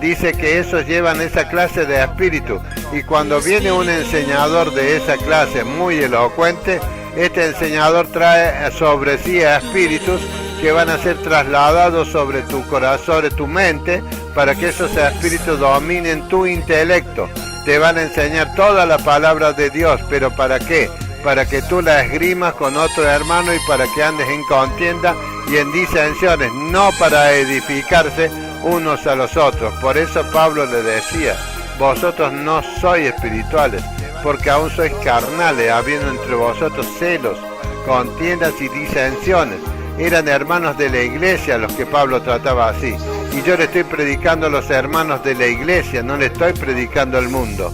A: Dice que esos llevan esa clase de espíritu, y cuando viene un enseñador de esa clase muy elocuente, este enseñador trae sobre sí espíritus que van a ser trasladados sobre tu corazón, sobre tu mente, para que esos espíritus dominen tu intelecto. Te van a enseñar toda la palabra de Dios, pero ¿para qué? Para que tú la esgrimas con otro hermano y para que andes en contienda y en disensiones, no para edificarse unos a los otros. Por eso Pablo le decía: vosotros no sois espirituales, porque aún sois carnales, habiendo entre vosotros celos, contiendas y disensiones. Eran hermanos de la iglesia los que Pablo trataba así. Y yo le estoy predicando a los hermanos de la iglesia, no le estoy predicando al mundo.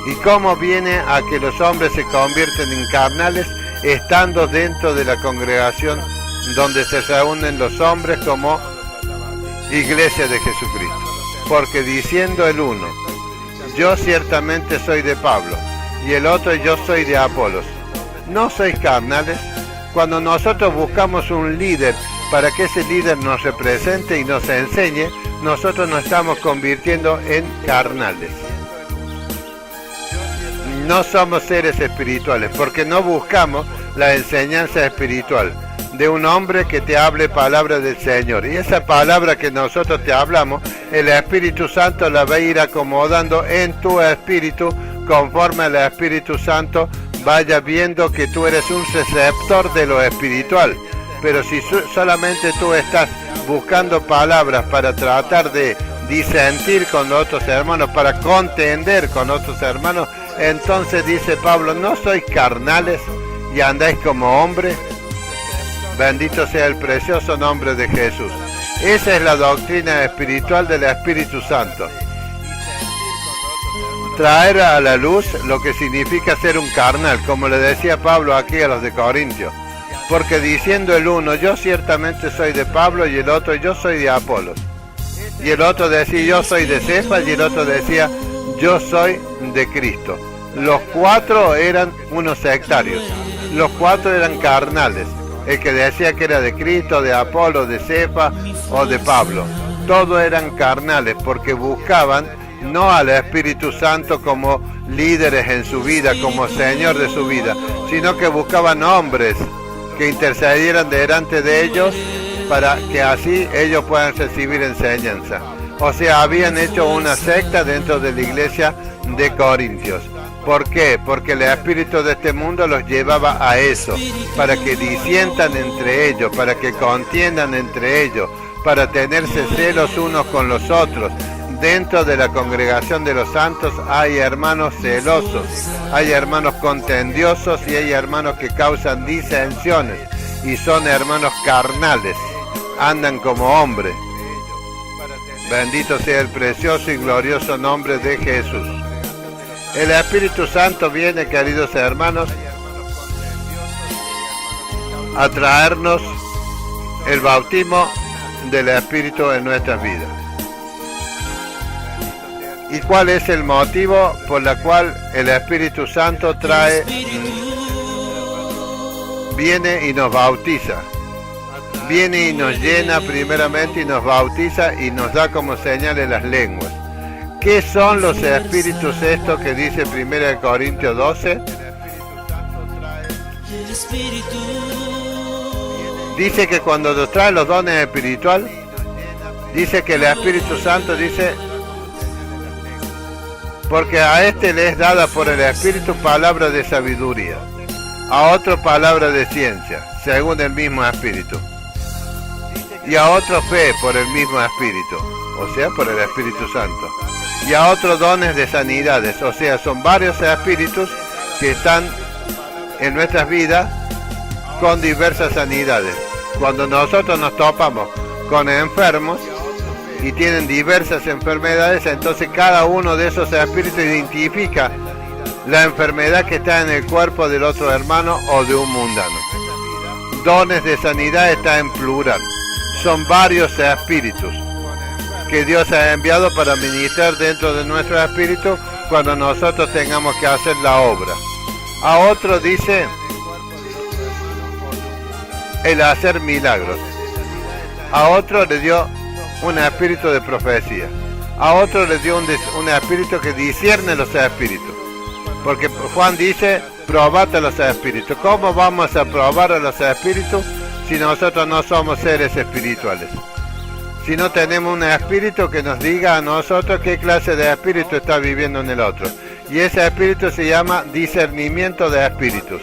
A: ¿Y cómo viene a que los hombres se convierten en carnales? Estando dentro de la congregación donde se reúnen los hombres como iglesia de Jesucristo. Porque diciendo el uno: yo ciertamente soy de Pablo, y el otro: yo soy de Apolos. ¿No sois carnales? Cuando nosotros buscamos un líder para que ese líder nos represente y nos enseñe, nosotros nos estamos convirtiendo en carnales. No somos seres espirituales, porque no buscamos la enseñanza espiritual de un hombre que te hable palabra del Señor. Y esa palabra que nosotros te hablamos, el Espíritu Santo la va a ir acomodando en tu espíritu, conforme al Espíritu Santo vaya viendo que tú eres un receptor de lo espiritual. Pero si solamente tú estás buscando palabras para tratar de disentir con los otros hermanos, para contender con otros hermanos, entonces dice Pablo: ¿no sois carnales y andáis como hombres? Bendito sea el precioso nombre de Jesús. Esa es la doctrina espiritual del Espíritu Santo. Traer a la luz lo que significa ser un carnal, como le decía Pablo aquí a los de Corintios. Porque diciendo el uno: yo ciertamente soy de Pablo, y el otro: yo soy de Apolos. Y el otro decía: yo soy de Cefas, y el otro decía: yo soy de Cristo. Los cuatro eran unos sectarios, los cuatro eran carnales. El que decía que era de Cristo, de Apolo, de Cefas o de Pablo, todos eran carnales, porque buscaban no al Espíritu Santo como líderes en su vida, como Señor de su vida, sino que buscaban hombres que intercedieran delante de ellos para que así ellos puedan recibir enseñanza. O sea, habían hecho una secta dentro de la iglesia de Corintios. ¿Por qué? Porque el espíritu de este mundo los llevaba a eso, para que disientan entre ellos, para que contiendan entre ellos, para tenerse celos unos con los otros. Dentro de la congregación de los santos hay hermanos celosos, hay hermanos contendiosos y hay hermanos que causan disensiones, y son hermanos carnales, andan como hombres. Bendito sea el precioso y glorioso nombre de Jesús. El Espíritu Santo viene, queridos hermanos, a traernos el bautismo del Espíritu en nuestras vidas. ¿Y cuál es el motivo por el cual el Espíritu Santo viene y nos bautiza? Viene y nos llena primeramente y nos bautiza y nos da como señales las lenguas. ¿Qué son los espíritus estos que dice 1 Corintios 12? Dice que cuando nos trae los dones espirituales, dice que el Espíritu Santo dice: porque a este le es dada por el Espíritu palabra de sabiduría, a otro palabra de ciencia, según el mismo Espíritu. Y a otro fe por el mismo Espíritu, o sea, por el Espíritu Santo. Y a otros dones de sanidades, o sea, son varios espíritus que están en nuestras vidas con diversas sanidades. Cuando nosotros nos topamos con enfermos y tienen diversas enfermedades, entonces cada uno de esos espíritus identifica la enfermedad que está en el cuerpo del otro hermano o de un mundano. Dones de sanidad está en plural. Son varios espíritus que Dios ha enviado para ministrar dentro de nuestro espíritu cuando nosotros tengamos que hacer la obra. A otro dice el hacer milagros. A otro le dio un espíritu de profecía. A otro le dio un espíritu que discierne los espíritus. Porque Juan dice, probad a los espíritus. ¿Cómo vamos a probar a los espíritus si nosotros no somos seres espirituales? Si no tenemos un espíritu que nos diga a nosotros qué clase de espíritu está viviendo en el otro. Y ese espíritu se llama discernimiento de espíritus.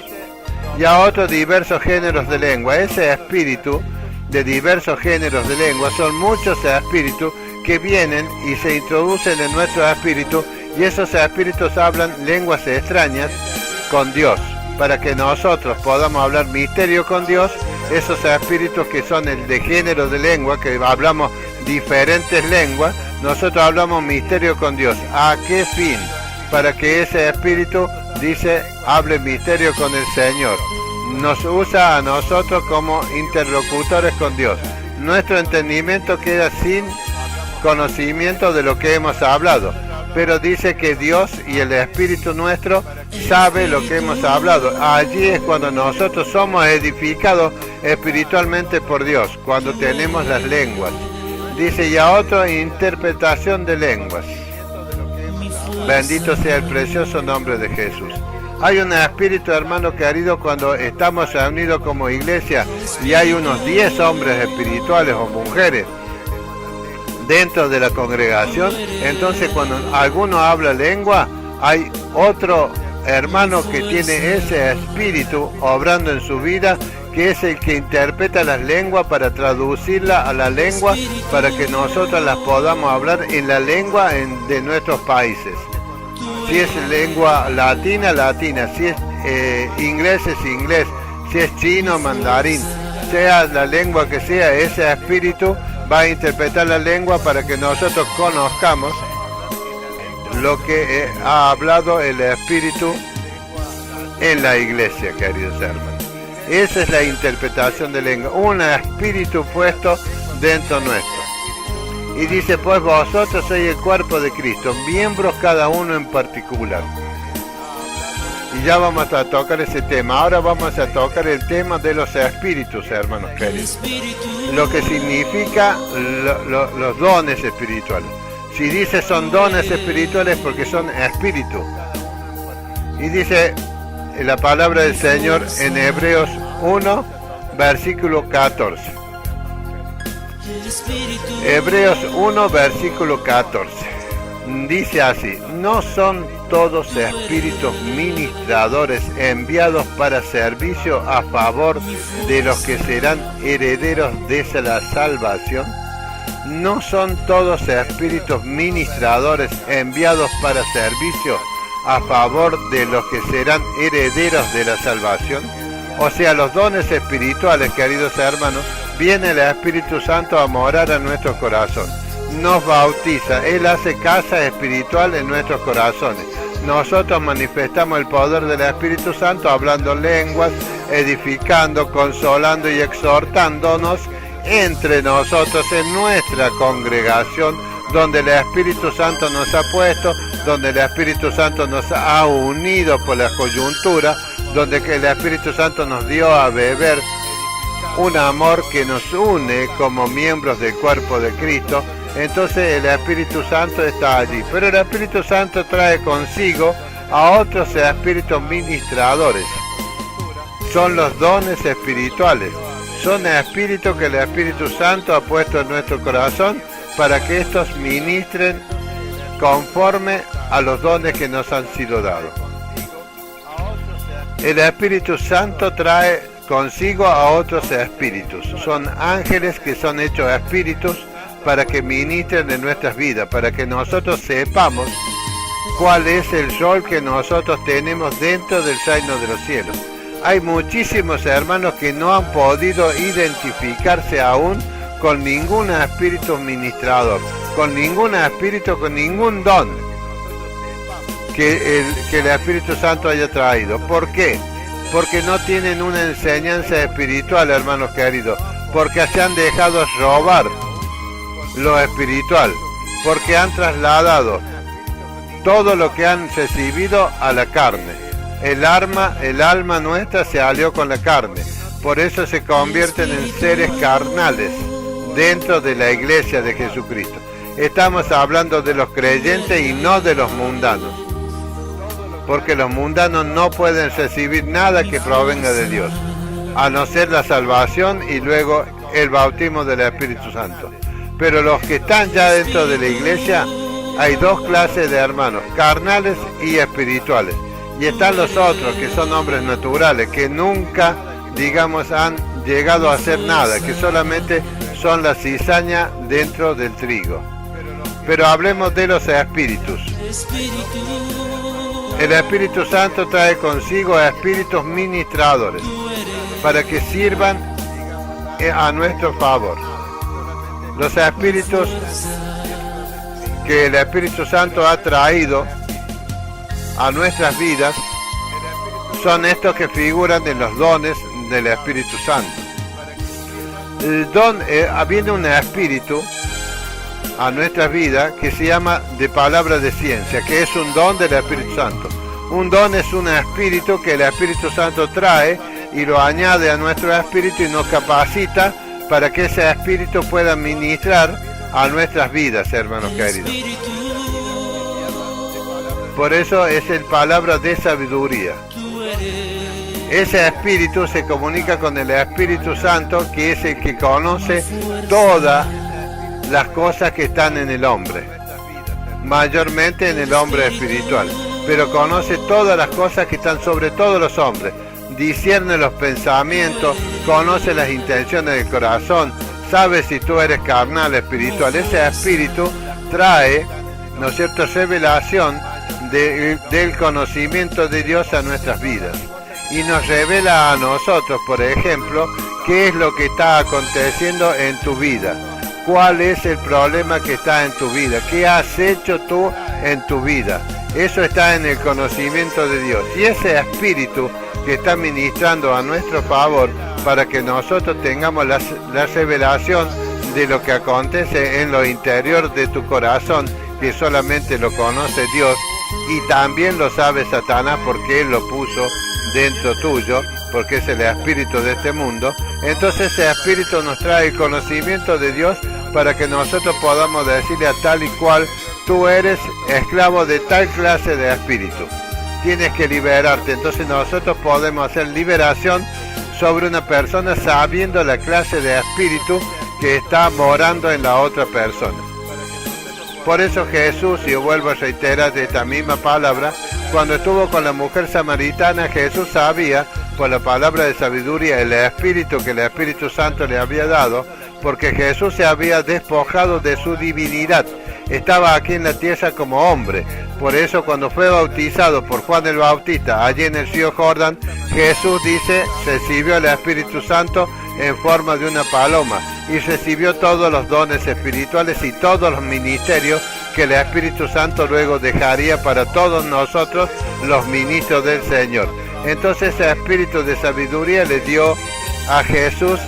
A: Y a otros diversos géneros de lengua. Ese espíritu de diversos géneros de lengua son muchos espíritus que vienen y se introducen en nuestro espíritu, y esos espíritus hablan lenguas extrañas con Dios, para que nosotros podamos hablar misterio con Dios. Esos espíritus que son el de género de lengua, que hablamos diferentes lenguas, nosotros hablamos misterio con Dios. ¿A qué fin? Para que ese espíritu, dice, hable misterio con el Señor. Nos usa a nosotros como interlocutores con Dios. Nuestro entendimiento queda sin conocimiento de lo que hemos hablado, pero dice que Dios y el Espíritu nuestro sabe lo que hemos hablado. Allí es cuando nosotros somos edificados espiritualmente por Dios, cuando tenemos las lenguas. Dice, y a otro, interpretación de lenguas. Bendito sea el precioso nombre de Jesús. Hay un espíritu, hermano querido, cuando estamos reunidos como iglesia y hay unos 10 hombres espirituales o mujeres dentro de la congregación. Entonces cuando alguno habla lengua, hay otro hermano que tiene ese espíritu obrando en su vida, que es el que interpreta las lenguas para traducirla a la lengua, para que nosotros las podamos hablar en la lengua de nuestros países. Si es lengua latina, latina. Si es inglés, es inglés. Si es chino, mandarín. Sea la lengua que sea, ese espíritu va a interpretar la lengua para que nosotros conozcamos lo que ha hablado el Espíritu en la iglesia, queridos hermanos. Esa es la interpretación de lengua, un espíritu puesto dentro nuestro. Y dice, pues vosotros sois el cuerpo de Cristo, miembros cada uno en particular. Y ya vamos a tocar ese tema. Ahora vamos a tocar el tema de los espíritus, hermanos queridos. Lo que significa los dones espirituales. Si dice son dones espirituales, porque son espíritus. Y dice la palabra del Señor en Hebreos 1, versículo 14. Hebreos 1, versículo 14. Dice así, no son todos espíritus ministradores enviados para servicio a favor de los que serán herederos de la salvación. No son todos espíritus ministradores enviados para servicio a favor de los que serán herederos de la salvación. O sea, los dones espirituales, queridos hermanos, viene el Espíritu Santo a morar en nuestro corazón. Nos bautiza, Él hace casa espiritual en nuestros corazones. Nosotros manifestamos el poder del Espíritu Santo hablando lenguas, edificando, consolando y exhortándonos entre nosotros en nuestra congregación, donde el Espíritu Santo nos ha puesto, donde el Espíritu Santo nos ha unido por la coyuntura, donde el Espíritu Santo nos dio a beber un amor que nos une como miembros del cuerpo de Cristo. Entonces el Espíritu Santo está allí, pero el Espíritu Santo trae consigo a otros espíritus ministradores. Son los dones espirituales, son espíritus que el Espíritu Santo ha puesto en nuestro corazón para que estos ministren conforme a los dones que nos han sido dados. El Espíritu Santo trae consigo a otros espíritus. Son ángeles que son hechos espíritus para que ministren en nuestras vidas, para que nosotros sepamos cuál es el rol que nosotros tenemos dentro del reino de los cielos. Hay muchísimos hermanos que no han podido identificarse aún con ningún espíritu ministrador, con ningún espíritu, con ningún don que el Espíritu Santo haya traído. ¿Por qué? Porque no tienen una enseñanza espiritual, hermanos queridos, porque se han dejado robar lo espiritual, porque han trasladado todo lo que han recibido a la carne. El alma nuestra se alió con la carne, por eso se convierten en seres carnales dentro de la iglesia de Jesucristo. Estamos hablando de los creyentes y no de los mundanos, porque los mundanos no pueden recibir nada que provenga de Dios, a no ser la salvación y luego el bautismo del Espíritu Santo. Pero los que están ya dentro de la iglesia, hay dos clases de hermanos, carnales y espirituales. Y están los otros, que son hombres naturales, que nunca, digamos, han llegado a hacer nada, que solamente son la cizaña dentro del trigo. Pero hablemos de los espíritus. El Espíritu Santo trae consigo a espíritus ministradores para que sirvan a nuestro favor. Los espíritus que el Espíritu Santo ha traído a nuestras vidas son estos que figuran en los dones del Espíritu Santo. El don, viene un espíritu a nuestras vidas que se llama de palabra de ciencia, que es un don del Espíritu Santo. Un don es un espíritu que el Espíritu Santo trae y lo añade a nuestro espíritu y nos capacita para que ese espíritu pueda ministrar a nuestras vidas, hermanos queridos. Por eso es el palabra de sabiduría. Ese espíritu se comunica con el Espíritu Santo, que es el que conoce todas las cosas que están en el hombre, mayormente en el hombre espiritual, pero conoce todas las cosas que están sobre todos los hombres, discierne los pensamientos, conoce las intenciones del corazón, sabe si tú eres carnal, espiritual. Ese espíritu trae, ¿no es cierto?, revelación del conocimiento de Dios a nuestras vidas y nos revela a nosotros, por ejemplo, qué es lo que está aconteciendo en tu vida, cuál es el problema que está en tu vida, qué has hecho tú en tu vida. Eso está en el conocimiento de Dios, y ese espíritu que está ministrando a nuestro favor para que nosotros tengamos la revelación de lo que acontece en lo interior de tu corazón, que solamente lo conoce Dios, y también lo sabe Satanás porque él lo puso dentro tuyo, porque es el espíritu de este mundo. Entonces ese espíritu nos trae el conocimiento de Dios para que nosotros podamos decirle a tal y cual: tú eres esclavo de tal clase de espíritu, tienes que liberarte. Entonces nosotros podemos hacer liberación sobre una persona sabiendo la clase de espíritu que está morando en la otra persona. Por eso Jesús, y yo vuelvo a reiterar esta misma palabra, cuando estuvo con la mujer samaritana, Jesús sabía, por la palabra de sabiduría, el espíritu que el Espíritu Santo le había dado, porque Jesús se había despojado de su divinidad. Estaba aquí en la tierra como hombre. Por eso cuando fue bautizado por Juan el Bautista, allí en el río Jordán, Jesús dice, recibió el Espíritu Santo en forma de una paloma y recibió todos los dones espirituales y todos los ministerios que el Espíritu Santo luego dejaría para todos nosotros, los ministros del Señor. Entonces ese espíritu de sabiduría le dio a Jesús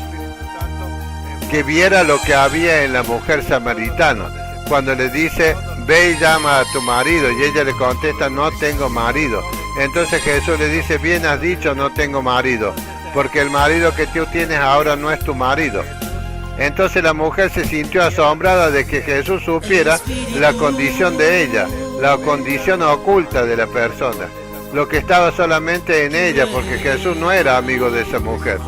A: que viera lo que había en la mujer samaritana. Cuando le dice, ve y llama a tu marido, y ella le contesta, no tengo marido. Entonces Jesús le dice, bien has dicho, no tengo marido, porque el marido que tú tienes ahora no es tu marido. Entonces la mujer se sintió asombrada de que Jesús supiera la condición de ella, la condición oculta de la persona, lo que estaba solamente en ella, porque Jesús no era amigo de esa mujer,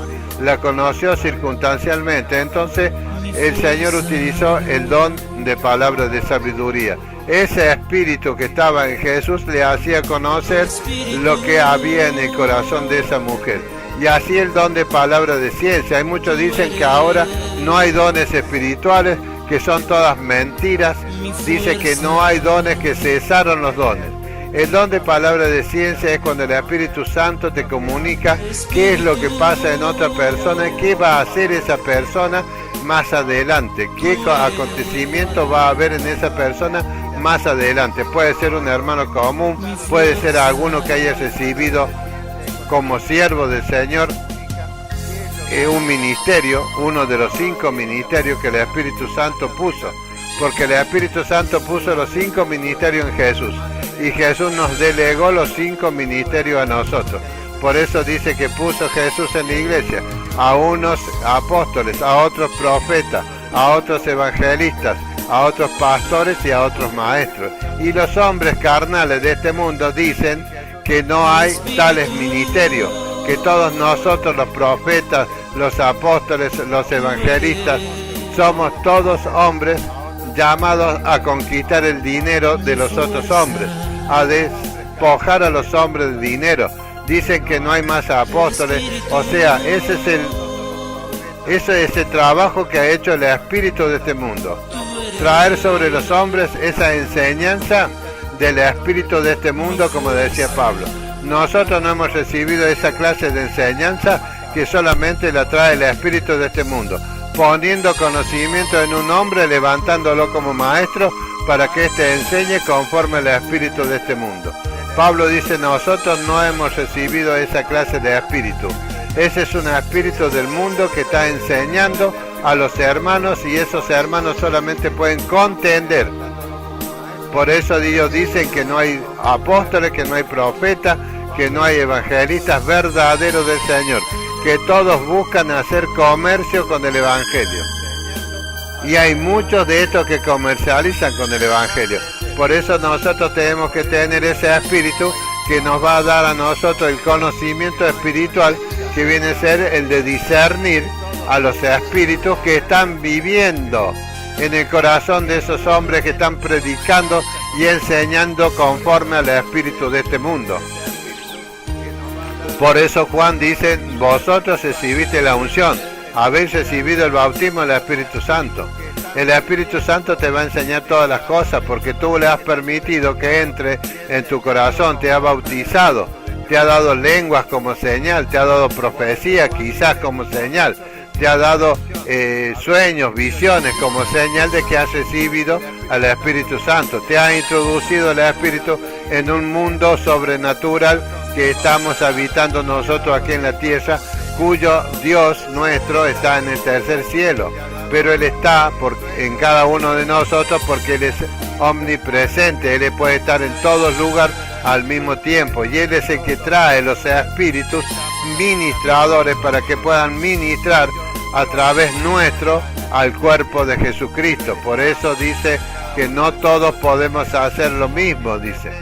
A: la conoció circunstancialmente. Entonces el Señor utilizó el don de palabra de sabiduría. Ese espíritu que estaba en Jesús le hacía conocer lo que había en el corazón de esa mujer. Y así el don de palabra de ciencia. Hay muchos dicen que ahora no hay dones espirituales, que son todas mentiras. Dice que no hay dones, que cesaron los dones. El don de palabra de ciencia es cuando el Espíritu Santo te comunica qué es lo que pasa en otra persona, qué va a hacer esa persona más adelante, qué acontecimiento va a haber en esa persona más adelante. Puede ser un hermano común, puede ser alguno que haya recibido como siervo del Señor un ministerio, uno de los 5 ministerios que el Espíritu Santo puso, porque el Espíritu Santo puso los 5 ministerios en Jesús y Jesús nos delegó los 5 ministerios a nosotros. Por eso dice que puso Jesús en la iglesia a unos apóstoles, a otros profetas, a otros evangelistas, a otros pastores y a otros maestros. Y los hombres carnales de este mundo dicen que no hay tales ministerios, que todos nosotros, los profetas, los apóstoles, los evangelistas, somos todos hombres llamados a conquistar el dinero de los otros hombres, a despojar a los hombres del dinero. Dicen que no hay más apóstoles, o sea, ese es el trabajo que ha hecho el espíritu de este mundo. Traer sobre los hombres esa enseñanza del espíritu de este mundo, como decía Pablo. Nosotros no hemos recibido esa clase de enseñanza que solamente la trae el espíritu de este mundo, poniendo conocimiento en un hombre, levantándolo como maestro para que éste enseñe conforme al espíritu de este mundo. Pablo dice, nosotros no hemos recibido esa clase de espíritu. Ese es un espíritu del mundo que está enseñando a los hermanos, y esos hermanos solamente pueden contender. Por eso ellos dicen que no hay apóstoles, que no hay profetas, que no hay evangelistas verdaderos del Señor, que todos buscan hacer comercio con el Evangelio. Y hay muchos de estos que comercializan con el Evangelio. Por eso nosotros tenemos que tener ese espíritu que nos va a dar a nosotros el conocimiento espiritual, que viene a ser el de discernir a los espíritus que están viviendo en el corazón de esos hombres que están predicando y enseñando conforme al espíritu de este mundo. Por eso Juan dice, vosotros recibiste la unción, habéis recibido el bautismo del Espíritu Santo. El Espíritu Santo te va a enseñar todas las cosas porque tú le has permitido que entre en tu corazón, te ha bautizado, te ha dado lenguas como señal, te ha dado profecía quizás como señal, te ha dado sueños, visiones como señal de que has recibido al Espíritu Santo. Te ha introducido el Espíritu en un mundo sobrenatural que estamos habitando nosotros aquí en la tierra, cuyo Dios nuestro está en el tercer cielo. Pero Él está en cada uno de nosotros porque Él es omnipresente, Él puede estar en todos lugares al mismo tiempo, y Él es el que trae los espíritus ministradores para que puedan ministrar a través nuestro al cuerpo de Jesucristo. Por eso dice que no todos podemos hacer lo mismo, dice.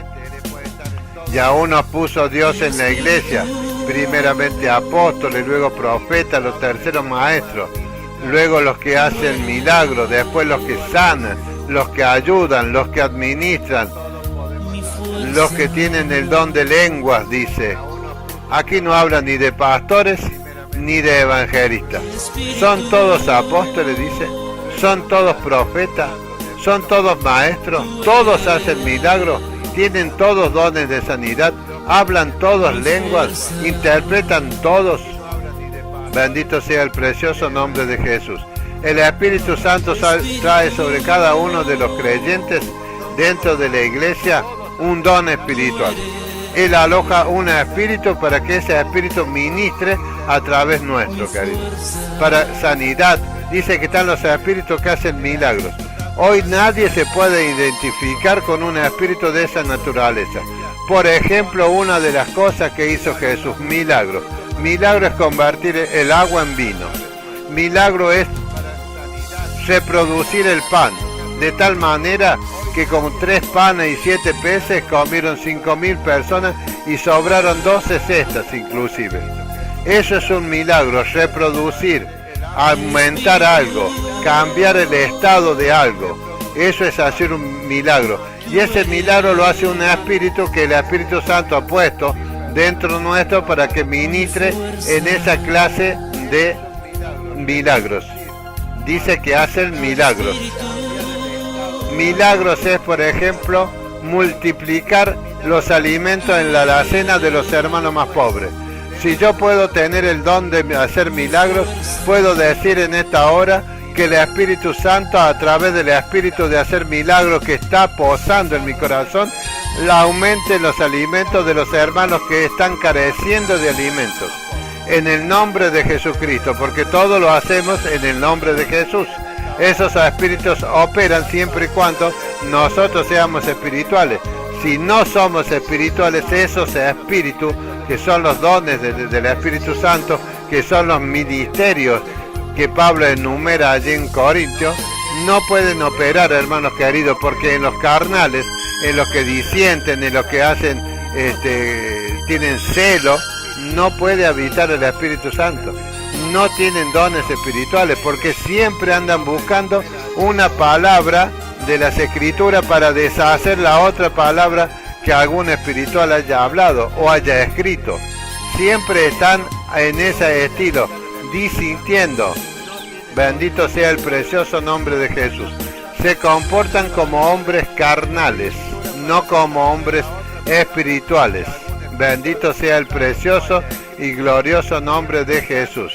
A: Y aún nos puso Dios en la iglesia, primeramente apóstoles, luego profetas, los terceros maestros, luego los que hacen milagros, después los que sanan, los que ayudan, los que administran, los que tienen el don de lenguas, dice. Aquí no habla ni de pastores ni de evangelistas. Son todos apóstoles, dice. Son todos profetas. Son todos maestros. Todos hacen milagros. Tienen todos dones de sanidad. Hablan todos lenguas. Interpretan todos. Bendito sea el precioso nombre de Jesús. El Espíritu Santo trae sobre cada uno de los creyentes dentro de la iglesia un don espiritual. Él aloja un espíritu para que ese espíritu ministre a través nuestro, querido. Para sanidad, dice que están los espíritus que hacen milagros. Hoy nadie se puede identificar con un espíritu de esa naturaleza. Por ejemplo, una de las cosas que hizo Jesús, milagro. Milagro es convertir el agua en vino. Milagro es reproducir el pan, de tal manera que con 3 panes y 7 peces comieron 5.000 personas y sobraron 12 cestas inclusive. Eso es un milagro, reproducir, aumentar algo, cambiar el estado de algo. Eso es hacer un milagro. Y ese milagro lo hace un espíritu que el Espíritu Santo ha puesto dentro nuestro para que ministre en esa clase de milagros. Dice que hacen milagros. Milagros es, por ejemplo, multiplicar los alimentos en la alacena de los hermanos más pobres. Si yo puedo tener el don de hacer milagros, puedo decir en esta hora que el Espíritu Santo, a través del Espíritu de hacer milagros que está posando en mi corazón, aumente los alimentos de los hermanos que están careciendo de alimentos. En el nombre de Jesucristo, porque todo lo hacemos en el nombre de Jesús. Esos espíritus operan siempre y cuando nosotros seamos espirituales. Si no somos espirituales, esos espíritus, que son los dones del Espíritu Santo, que son los ministerios que Pablo enumera allí en Corintios, no pueden operar, hermanos queridos, porque en los carnales, en los que disienten, en los que hacen, tienen celo, no puede habitar el Espíritu Santo. No tienen dones espirituales, porque siempre andan buscando una palabra de las Escrituras para deshacer la otra palabra que algún espiritual haya hablado o haya escrito. Siempre están en ese estilo, disintiendo. Bendito sea el precioso nombre de Jesús. Se comportan como hombres carnales, no como hombres espirituales. Bendito sea el precioso y glorioso nombre de Jesús.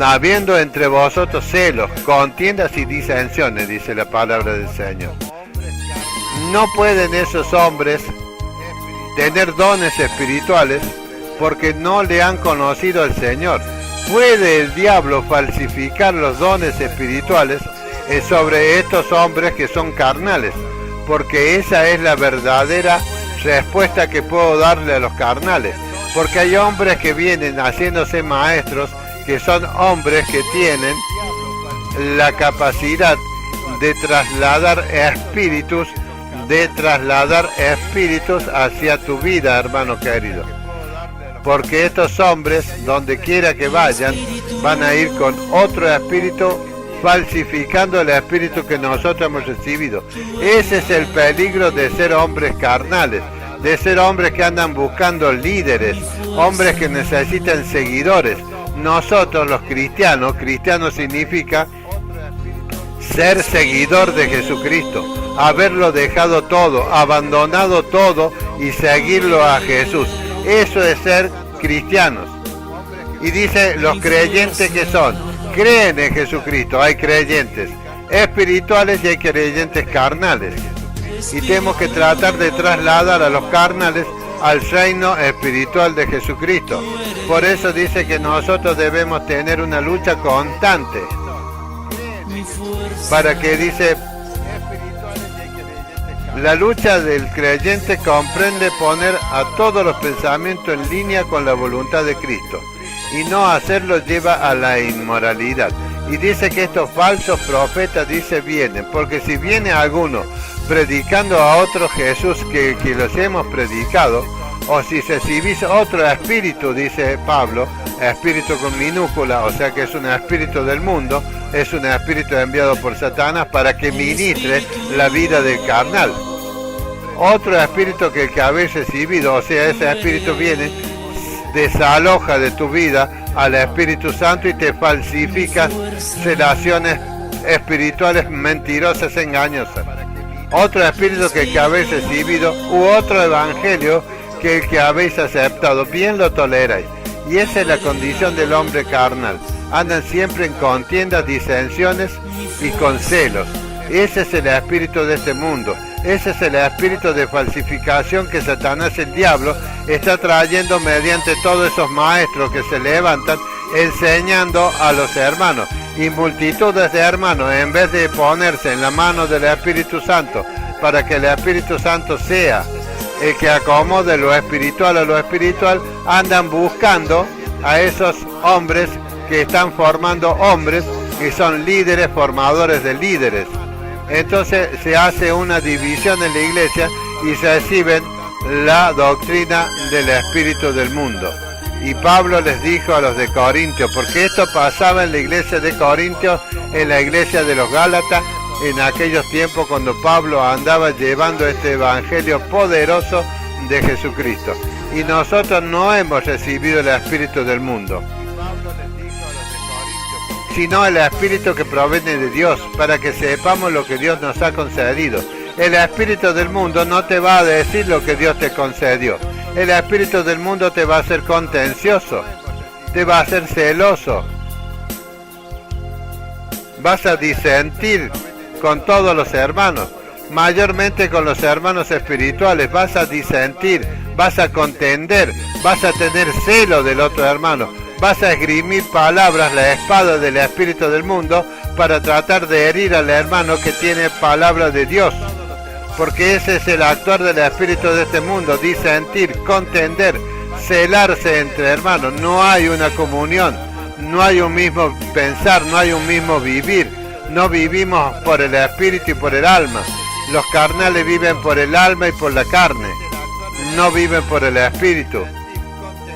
A: Habiendo entre vosotros celos, contiendas y disensiones, dice la palabra del Señor. No pueden esos hombres tener dones espirituales porque no le han conocido al Señor. ¿Puede el diablo falsificar los dones espirituales sobre estos hombres que son carnales? Porque esa es la verdadera respuesta que puedo darle a los carnales. Porque hay hombres que vienen haciéndose maestros, que son hombres que tienen la capacidad de trasladar espíritus hacia tu vida, hermano querido. Porque estos hombres, donde quiera que vayan, van a ir con otro espíritu, falsificando el espíritu que nosotros hemos recibido. Ese es el peligro de ser hombres carnales, de ser hombres que andan buscando líderes, hombres que necesitan seguidores. Nosotros los cristianos, cristiano significa ser seguidor de Jesucristo, haberlo dejado todo, abandonado todo y seguirlo a Jesús. Eso es ser cristianos. Y dice, los creyentes que son, creen en Jesucristo. Hay creyentes espirituales y hay creyentes carnales. Y tenemos que tratar de trasladar a los carnales al reino espiritual de Jesucristo. Por eso dice que nosotros debemos tener una lucha constante. Para que dice, la lucha del creyente comprende poner a todos los pensamientos en línea con la voluntad de Cristo, y no hacerlo lleva a la inmoralidad. Y dice que estos falsos profetas, dice, vienen, porque si viene alguno predicando a otro Jesús que los hemos predicado, o si recibís otro espíritu, dice Pablo, espíritu con minúscula, o sea que es un espíritu del mundo, es un espíritu enviado por Satanás para que ministre la vida del carnal. Otro espíritu que el que habéis recibido, o sea, ese espíritu viene, desaloja de tu vida al Espíritu Santo y te falsificas relaciones espirituales mentirosas, engañosas. Otro espíritu que el que habéis recibido, u otro evangelio que el que habéis aceptado, bien lo toleráis. Y esa es la condición del hombre carnal. Andan siempre en contiendas, disensiones y con celos. Ese es el espíritu de este mundo. Ese es el espíritu de falsificación que Satanás, el diablo, está trayendo mediante todos esos maestros que se levantan enseñando a los hermanos. Y multitudes de hermanos, en vez de ponerse en la mano del Espíritu Santo, para que el Espíritu Santo sea el que acomode lo espiritual a lo espiritual, andan buscando a esos hombres que están formando hombres que son líderes, formadores de líderes. Entonces se hace una división en la iglesia y se reciben la doctrina del espíritu del mundo. Y Pablo les dijo a los de Corintios, porque esto pasaba en la iglesia de Corintios, en la iglesia de los Gálatas, en aquellos tiempos cuando Pablo andaba llevando este evangelio poderoso de Jesucristo. Y nosotros no hemos recibido el espíritu del mundo, sino el espíritu que proviene de Dios, para que sepamos lo que Dios nos ha concedido. El espíritu del mundo no te va a decir lo que Dios te concedió. El espíritu del mundo te va a hacer contencioso, te va a hacer celoso. Vas a disentir con todos los hermanos, mayormente con los hermanos espirituales. Vas a disentir, vas a contender, vas a tener celo del otro hermano. Vas a esgrimir palabras, la espada del espíritu del mundo, para tratar de herir al hermano que tiene palabra de Dios. Porque ese es el actuar del espíritu de este mundo, disentir, contender, celarse entre hermanos. No hay una comunión, no hay un mismo pensar, no hay un mismo vivir. No vivimos por el espíritu y por el alma. Los carnales viven por el alma y por la carne, no viven por el espíritu.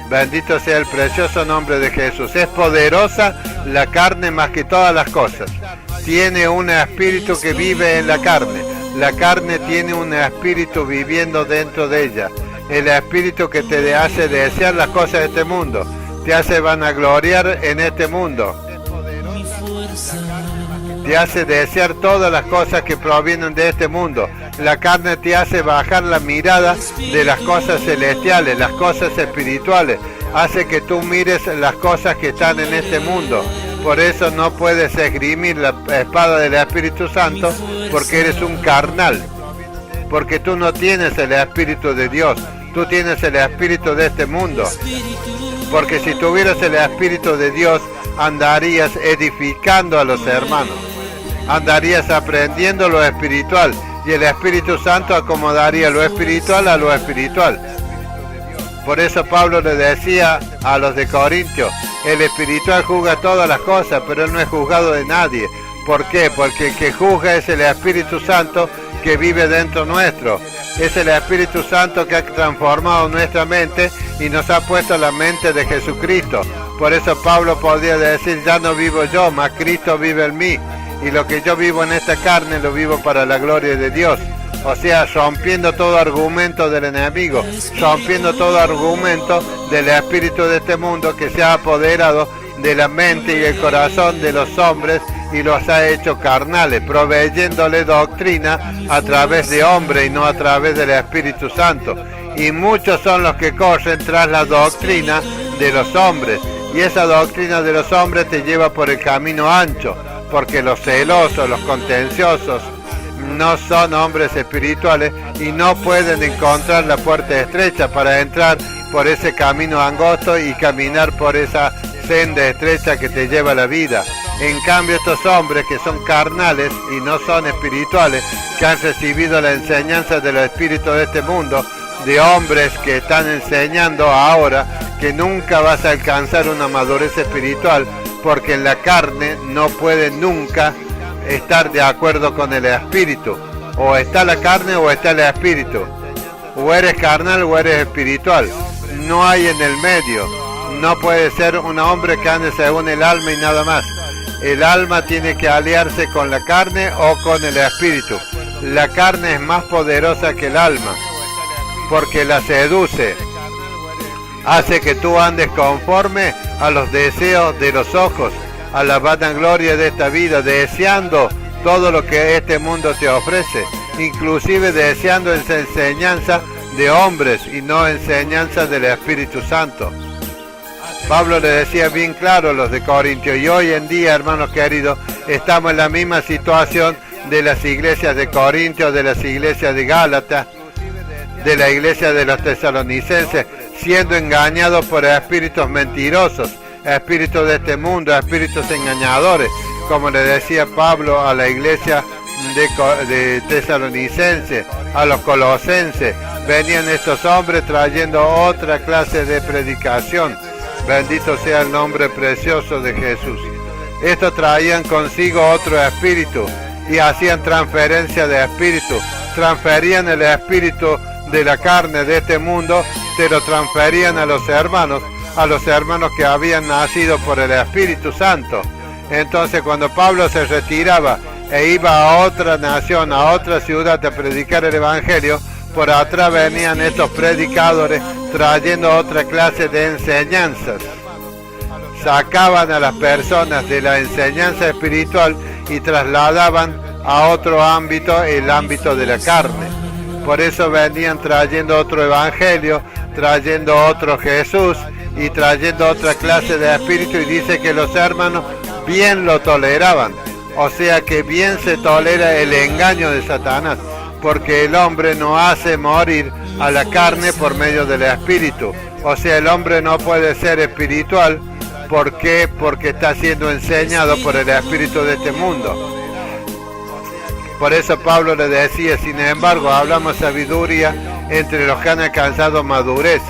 A: Bendito sea el precioso nombre de Jesús. Es poderosa la carne más que todas las cosas. Tiene un espíritu que vive en la carne. La carne tiene un espíritu viviendo dentro de ella. El espíritu que te hace desear las cosas de este mundo. Te hace vanagloriar en este mundo. Te hace desear todas las cosas que provienen de este mundo. La carne te hace bajar la mirada de las cosas celestiales, las cosas espirituales. Hace que tú mires las cosas que están en este mundo. Por eso no puedes esgrimir la espada del Espíritu Santo, porque eres un carnal. Porque tú no tienes el Espíritu de Dios. Tú tienes el espíritu de este mundo. Porque si tuvieras el Espíritu de Dios, andarías edificando a los hermanos. Andarías aprendiendo lo espiritual, y el Espíritu Santo acomodaría lo espiritual a lo espiritual. Por eso Pablo le decía a los de Corintios, el espiritual juzga todas las cosas, pero él no es juzgado de nadie. ¿Por qué? Porque el que juzga es el Espíritu Santo que vive dentro nuestro. Es el Espíritu Santo que ha transformado nuestra mente y nos ha puesto la mente de Jesucristo. Por eso Pablo podía decir, ya no vivo yo, mas Cristo vive en mí. Y lo que yo vivo en esta carne lo vivo para la gloria de Dios. O sea, rompiendo todo argumento del enemigo, rompiendo todo argumento del espíritu de este mundo que se ha apoderado de la mente y el corazón de los hombres y los ha hecho carnales, proveyéndole doctrina a través de hombre y no a través del Espíritu Santo. Y muchos son los que corren tras la doctrina de los hombres, y esa doctrina de los hombres te lleva por el camino ancho, porque los celosos, los contenciosos, no son hombres espirituales y no pueden encontrar la puerta estrecha para entrar por ese camino angosto y caminar por esa senda estrecha que te lleva a la vida. En cambio, estos hombres que son carnales y no son espirituales, que han recibido la enseñanza de los espíritus de este mundo, de hombres que están enseñando ahora que nunca vas a alcanzar una madurez espiritual, porque en la carne no puede nunca estar de acuerdo con el espíritu. O está la carne o está el espíritu. O eres carnal o eres espiritual. No hay en el medio. No puede ser un hombre que ande según el alma y nada más. El alma tiene que aliarse con la carne o con el espíritu. La carne es más poderosa que el alma, porque la seduce. Hace que tú andes conforme a los deseos de los ojos, a la vanagloria de esta vida, deseando todo lo que este mundo te ofrece, inclusive deseando esa enseñanza de hombres y no enseñanza del Espíritu Santo. Pablo le decía bien claro a los de Corintios, y hoy en día, hermanos queridos, estamos en la misma situación de las iglesias de Corintios, de las iglesias de Gálatas, de la iglesia de los tesalonicenses, siendo engañados por espíritus mentirosos, espíritus de este mundo, espíritus engañadores, como le decía Pablo a la iglesia de tesalonicenses, a los colosenses. Venían estos hombres trayendo otra clase de predicación. Bendito sea el nombre precioso de Jesús. Estos traían consigo otro espíritu y hacían transferencia de espíritu. Transferían el espíritu de la carne de este mundo, te lo transferían a los hermanos que habían nacido por el Espíritu Santo. Entonces, cuando Pablo se retiraba e iba a otra nación, a otra ciudad a predicar el Evangelio, por atrás venían estos predicadores trayendo otra clase de enseñanzas. Sacaban a las personas de la enseñanza espiritual y trasladaban a otro ámbito, el ámbito de la carne. Por eso venían trayendo otro evangelio, trayendo otro Jesús y trayendo otra clase de espíritu, y dice que los hermanos bien lo toleraban. O sea que bien se tolera el engaño de Satanás, porque el hombre no hace morir a la carne por medio del espíritu. O sea, el hombre no puede ser espiritual. ¿Por qué? Porque está siendo enseñado por el espíritu de este mundo. Por eso Pablo le decía, sin embargo, hablamos sabiduría entre los que han alcanzado madurez,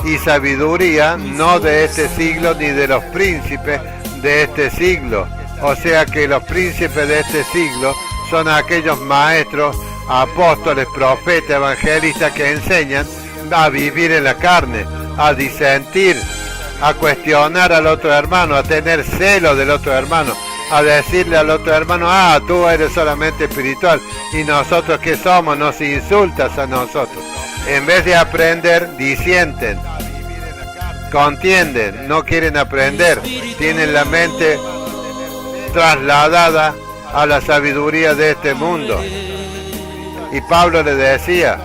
A: y sabiduría no de este siglo ni de los príncipes de este siglo. O sea que los príncipes de este siglo son aquellos maestros, apóstoles, profetas, evangelistas que enseñan a vivir en la carne, a disentir, a cuestionar al otro hermano, a tener celo del otro hermano, a decirle al otro hermano, tú eres solamente espiritual, y nosotros ¿qué somos? Nos insultas a nosotros. En vez de aprender, disienten, contienden, no quieren aprender, tienen la mente trasladada a la sabiduría de este mundo. Y Pablo le decía,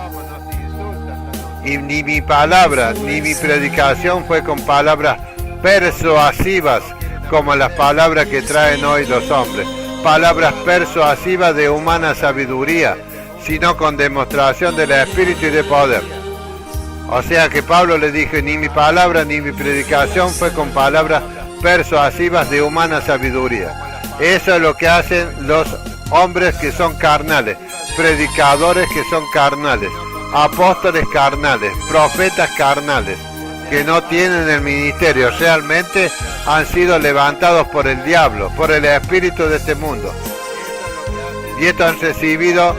A: y ni mi palabra ni mi predicación fue con palabras persuasivas como las palabras que traen hoy los hombres, palabras persuasivas de humana sabiduría, sino con demostración del espíritu y de poder. O sea que Pablo le dijo, ni mi palabra ni mi predicación fue con palabras persuasivas de humana sabiduría. Eso es lo que hacen los hombres que son carnales, predicadores que son carnales, apóstoles carnales, profetas carnales, que no tienen el ministerio, realmente han sido levantados por el diablo, por el espíritu de este mundo. Y estos han recibido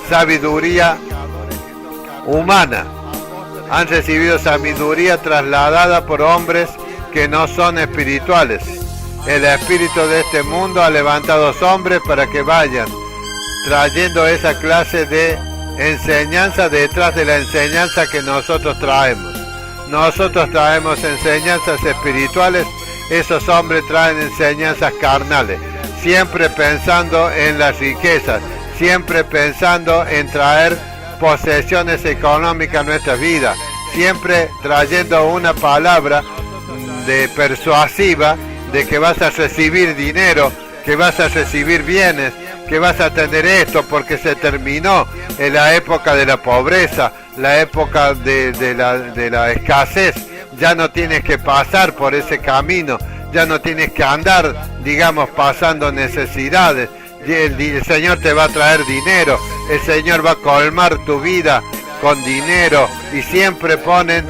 A: sabiduría humana, han recibido sabiduría trasladada por hombres que no son espirituales. El espíritu de este mundo ha levantado a los hombres para que vayan trayendo esa clase de enseñanza detrás de la enseñanza que nosotros traemos. Nosotros traemos enseñanzas espirituales, esos hombres traen enseñanzas carnales, siempre pensando en las riquezas, siempre pensando en traer posesiones económicas a nuestras vidas, siempre trayendo una palabra de persuasiva de que vas a recibir dinero, que vas a recibir bienes, que vas a tener esto porque se terminó en la época de la pobreza, la época de la escasez. Ya no tienes que pasar por ese camino, ya no tienes que andar, digamos, pasando necesidades. El Señor te va a traer dinero, el Señor va a colmar tu vida con dinero, y siempre ponen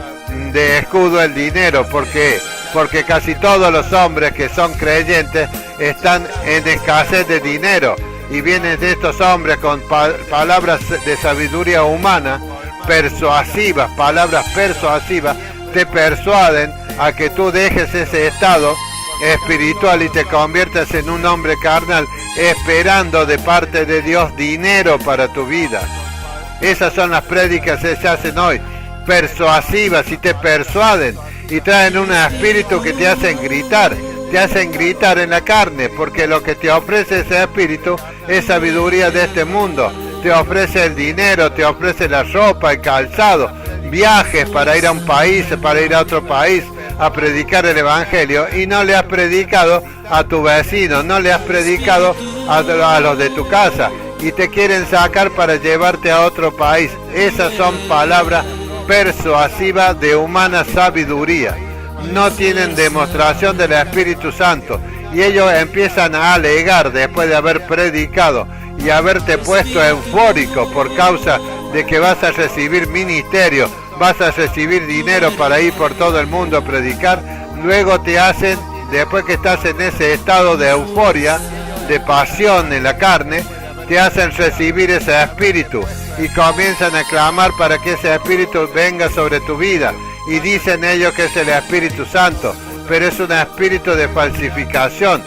A: de escudo el dinero. ¿Por qué? Porque casi todos los hombres que son creyentes están en escasez de dinero, y vienen de estos hombres con palabras de sabiduría humana, persuasivas, palabras persuasivas, te persuaden a que tú dejes ese estado espiritual y te conviertas en un hombre carnal, esperando de parte de Dios dinero para tu vida. Esas son las prédicas que se hacen hoy, persuasivas, y te persuaden y traen un espíritu que te hacen gritar en la carne, porque lo que te ofrece ese espíritu es sabiduría de este mundo. Te ofrece el dinero, te ofrece la ropa, el calzado, viajes para ir a un país, para ir a otro país a predicar el evangelio, y no le has predicado a tu vecino, no le has predicado a los de tu casa, y te quieren sacar para llevarte a otro país. Esas son palabras persuasivas de humana sabiduría, no tienen demostración del Espíritu Santo, y ellos empiezan a alegar después de haber predicado y haberte puesto eufórico por causa de que vas a recibir ministerio, vas a recibir dinero para ir por todo el mundo a predicar. Luego te hacen, después que estás en ese estado de euforia, de pasión en la carne, te hacen recibir ese espíritu y comienzan a clamar para que ese espíritu venga sobre tu vida, y dicen ellos que es el Espíritu Santo, pero es un espíritu de falsificación,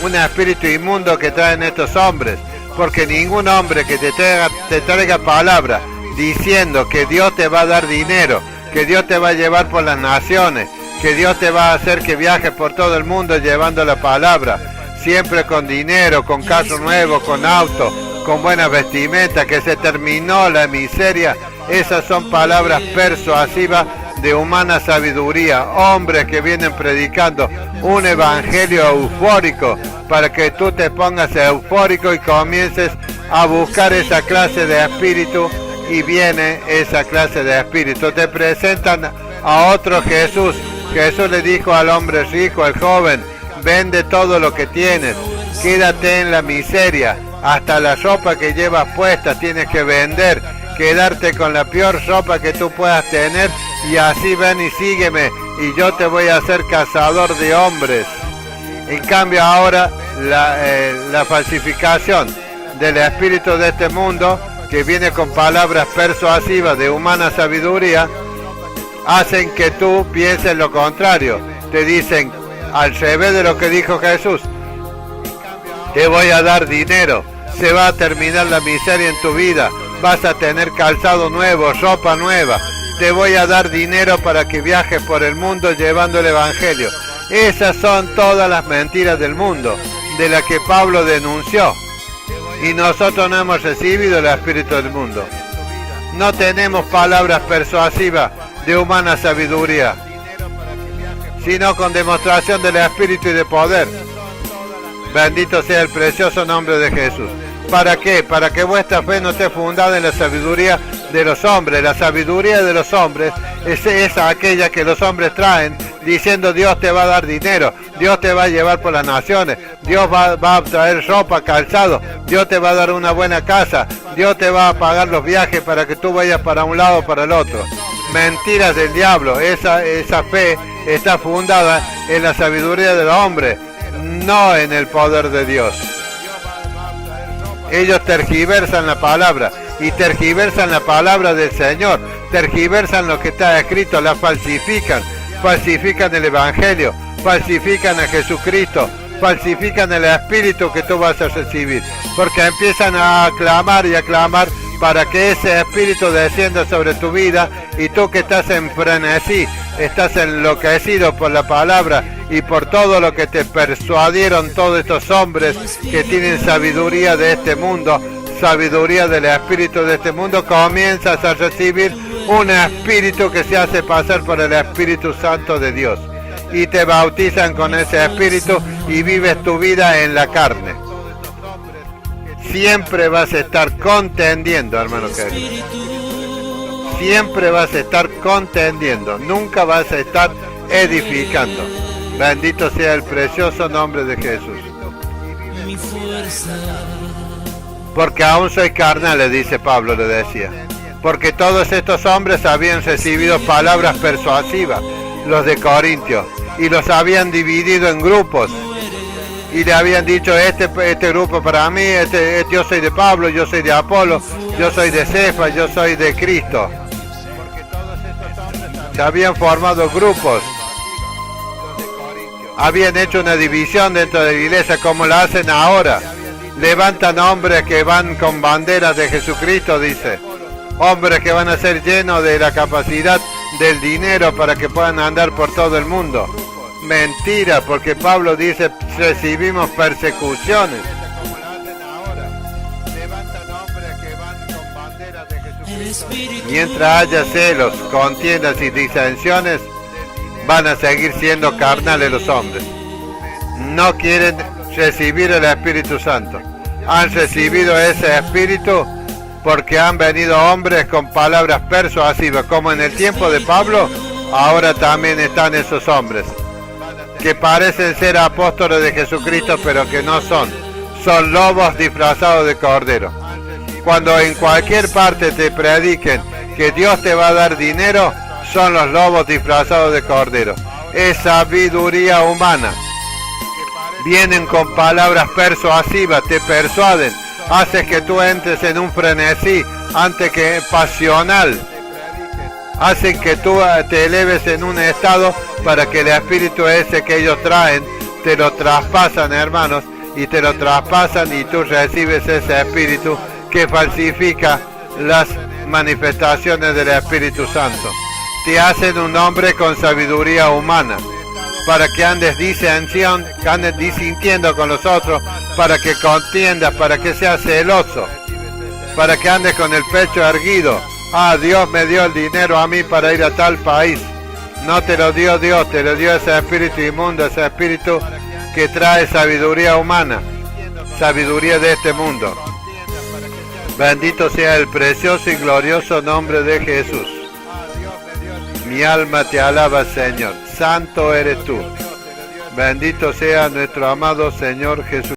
A: un espíritu inmundo que traen estos hombres, porque ningún hombre que te traiga palabra diciendo que Dios te va a dar dinero, que Dios te va a llevar por las naciones, que Dios te va a hacer que viajes por todo el mundo llevando la palabra, siempre con dinero, con carro nuevo, con auto, con buenas vestimentas, que se terminó la miseria. Esas son palabras persuasivas de humana sabiduría, hombres que vienen predicando un evangelio eufórico para que tú te pongas eufórico y comiences a buscar esa clase de espíritu, y viene esa clase de espíritu. Te presentan a otro Jesús. Jesús le dijo al hombre rico, al joven: vende todo lo que tienes, quédate en la miseria, hasta la ropa que llevas puesta tienes que vender, quedarte con la peor ropa que tú puedas tener, y así ven y sígueme, y yo te voy a hacer cazador de hombres. En cambio ahora la falsificación del espíritu de este mundo, que viene con palabras persuasivas de humana sabiduría, hacen que tú pienses lo contrario. Te dicen al revés de lo que dijo Jesús: te voy a dar dinero, se va a terminar la miseria en tu vida, vas a tener calzado nuevo, ropa nueva, te voy a dar dinero para que viajes por el mundo llevando el evangelio. Esas son todas las mentiras del mundo, de las que Pablo denunció. Y nosotros no hemos recibido el espíritu del mundo. No tenemos palabras persuasivas de humana sabiduría, sino con demostración del espíritu y de poder. Bendito sea el precioso nombre de Jesús. ¿Para qué? Para que vuestra fe no esté fundada en la sabiduría de los hombres. La sabiduría de los hombres es aquella que los hombres traen diciendo: Dios te va a dar dinero, Dios te va a llevar por las naciones, Dios va a traer ropa, calzado, Dios te va a dar una buena casa, Dios te va a pagar los viajes para que tú vayas para un lado o para el otro. Mentiras del diablo. Esa fe está fundada en la sabiduría del hombre, no en el poder de Dios. Ellos tergiversan la palabra, y tergiversan la palabra del Señor, tergiversan lo que está escrito, la falsifican, falsifican el evangelio, falsifican a Jesucristo, falsifican el espíritu que tú vas a recibir, porque empiezan a aclamar y aclamar para que ese espíritu descienda sobre tu vida, y tú que estás en frenesí, estás enloquecido por la palabra y por todo lo que te persuadieron todos estos hombres que tienen sabiduría de este mundo, sabiduría del espíritu de este mundo, comienzas a recibir un espíritu que se hace pasar por el Espíritu Santo de Dios, y te bautizan con ese espíritu y vives tu vida en la carne. Siempre vas a estar contendiendo, hermano querido. Siempre vas a estar contendiendo, nunca vas a estar edificando. Bendito sea el precioso nombre de Jesús. Porque aún soy carnal, le dice Pablo, le decía. Porque todos estos hombres habían recibido palabras persuasivas, los de Corintios, y los habían dividido en grupos. Y le habían dicho: este grupo para mí, yo soy de Pablo, yo soy de Apolo, yo soy de Cefas, yo soy de Cristo. Se habían formado grupos, habían hecho una división dentro de la iglesia, como la hacen ahora. Levantan hombres que van con banderas de Jesucristo, dice. Hombres que van a ser llenos de la capacidad del dinero para que puedan andar por todo el mundo. Mentira, porque Pablo dice: recibimos persecuciones. Mientras haya celos, contiendas y disensiones, van a seguir siendo carnales los hombres. No quieren recibir el Espíritu Santo. Han recibido ese Espíritu porque han venido hombres con palabras persuasivas, como en el tiempo de Pablo. Ahora también están esos hombres que parecen ser apóstoles de Jesucristo, pero que no son. Son lobos disfrazados de cordero. Cuando en cualquier parte te prediquen que Dios te va a dar dinero, son los lobos disfrazados de cordero. Es sabiduría humana. Vienen con palabras persuasivas, te persuaden, haces que tú entres en un frenesí antes que pasional. Hacen que tú te eleves en un estado para que el espíritu ese que ellos traen te lo traspasan, hermanos, y te lo traspasan, y tú recibes ese espíritu que falsifica las manifestaciones del Espíritu Santo. Te hacen un hombre con sabiduría humana, para que andes disintiendo con los otros, para que contiendas, para que seas celoso, para que andes con el pecho erguido. Ah, Dios me dio el dinero a mí para ir a tal país. No te lo dio Dios, te lo dio ese espíritu inmundo, ese espíritu que trae sabiduría humana, sabiduría de este mundo. Bendito sea el precioso y glorioso nombre de Jesús. Mi alma te alaba, Señor. Santo eres tú. Bendito sea nuestro amado Señor Jesús.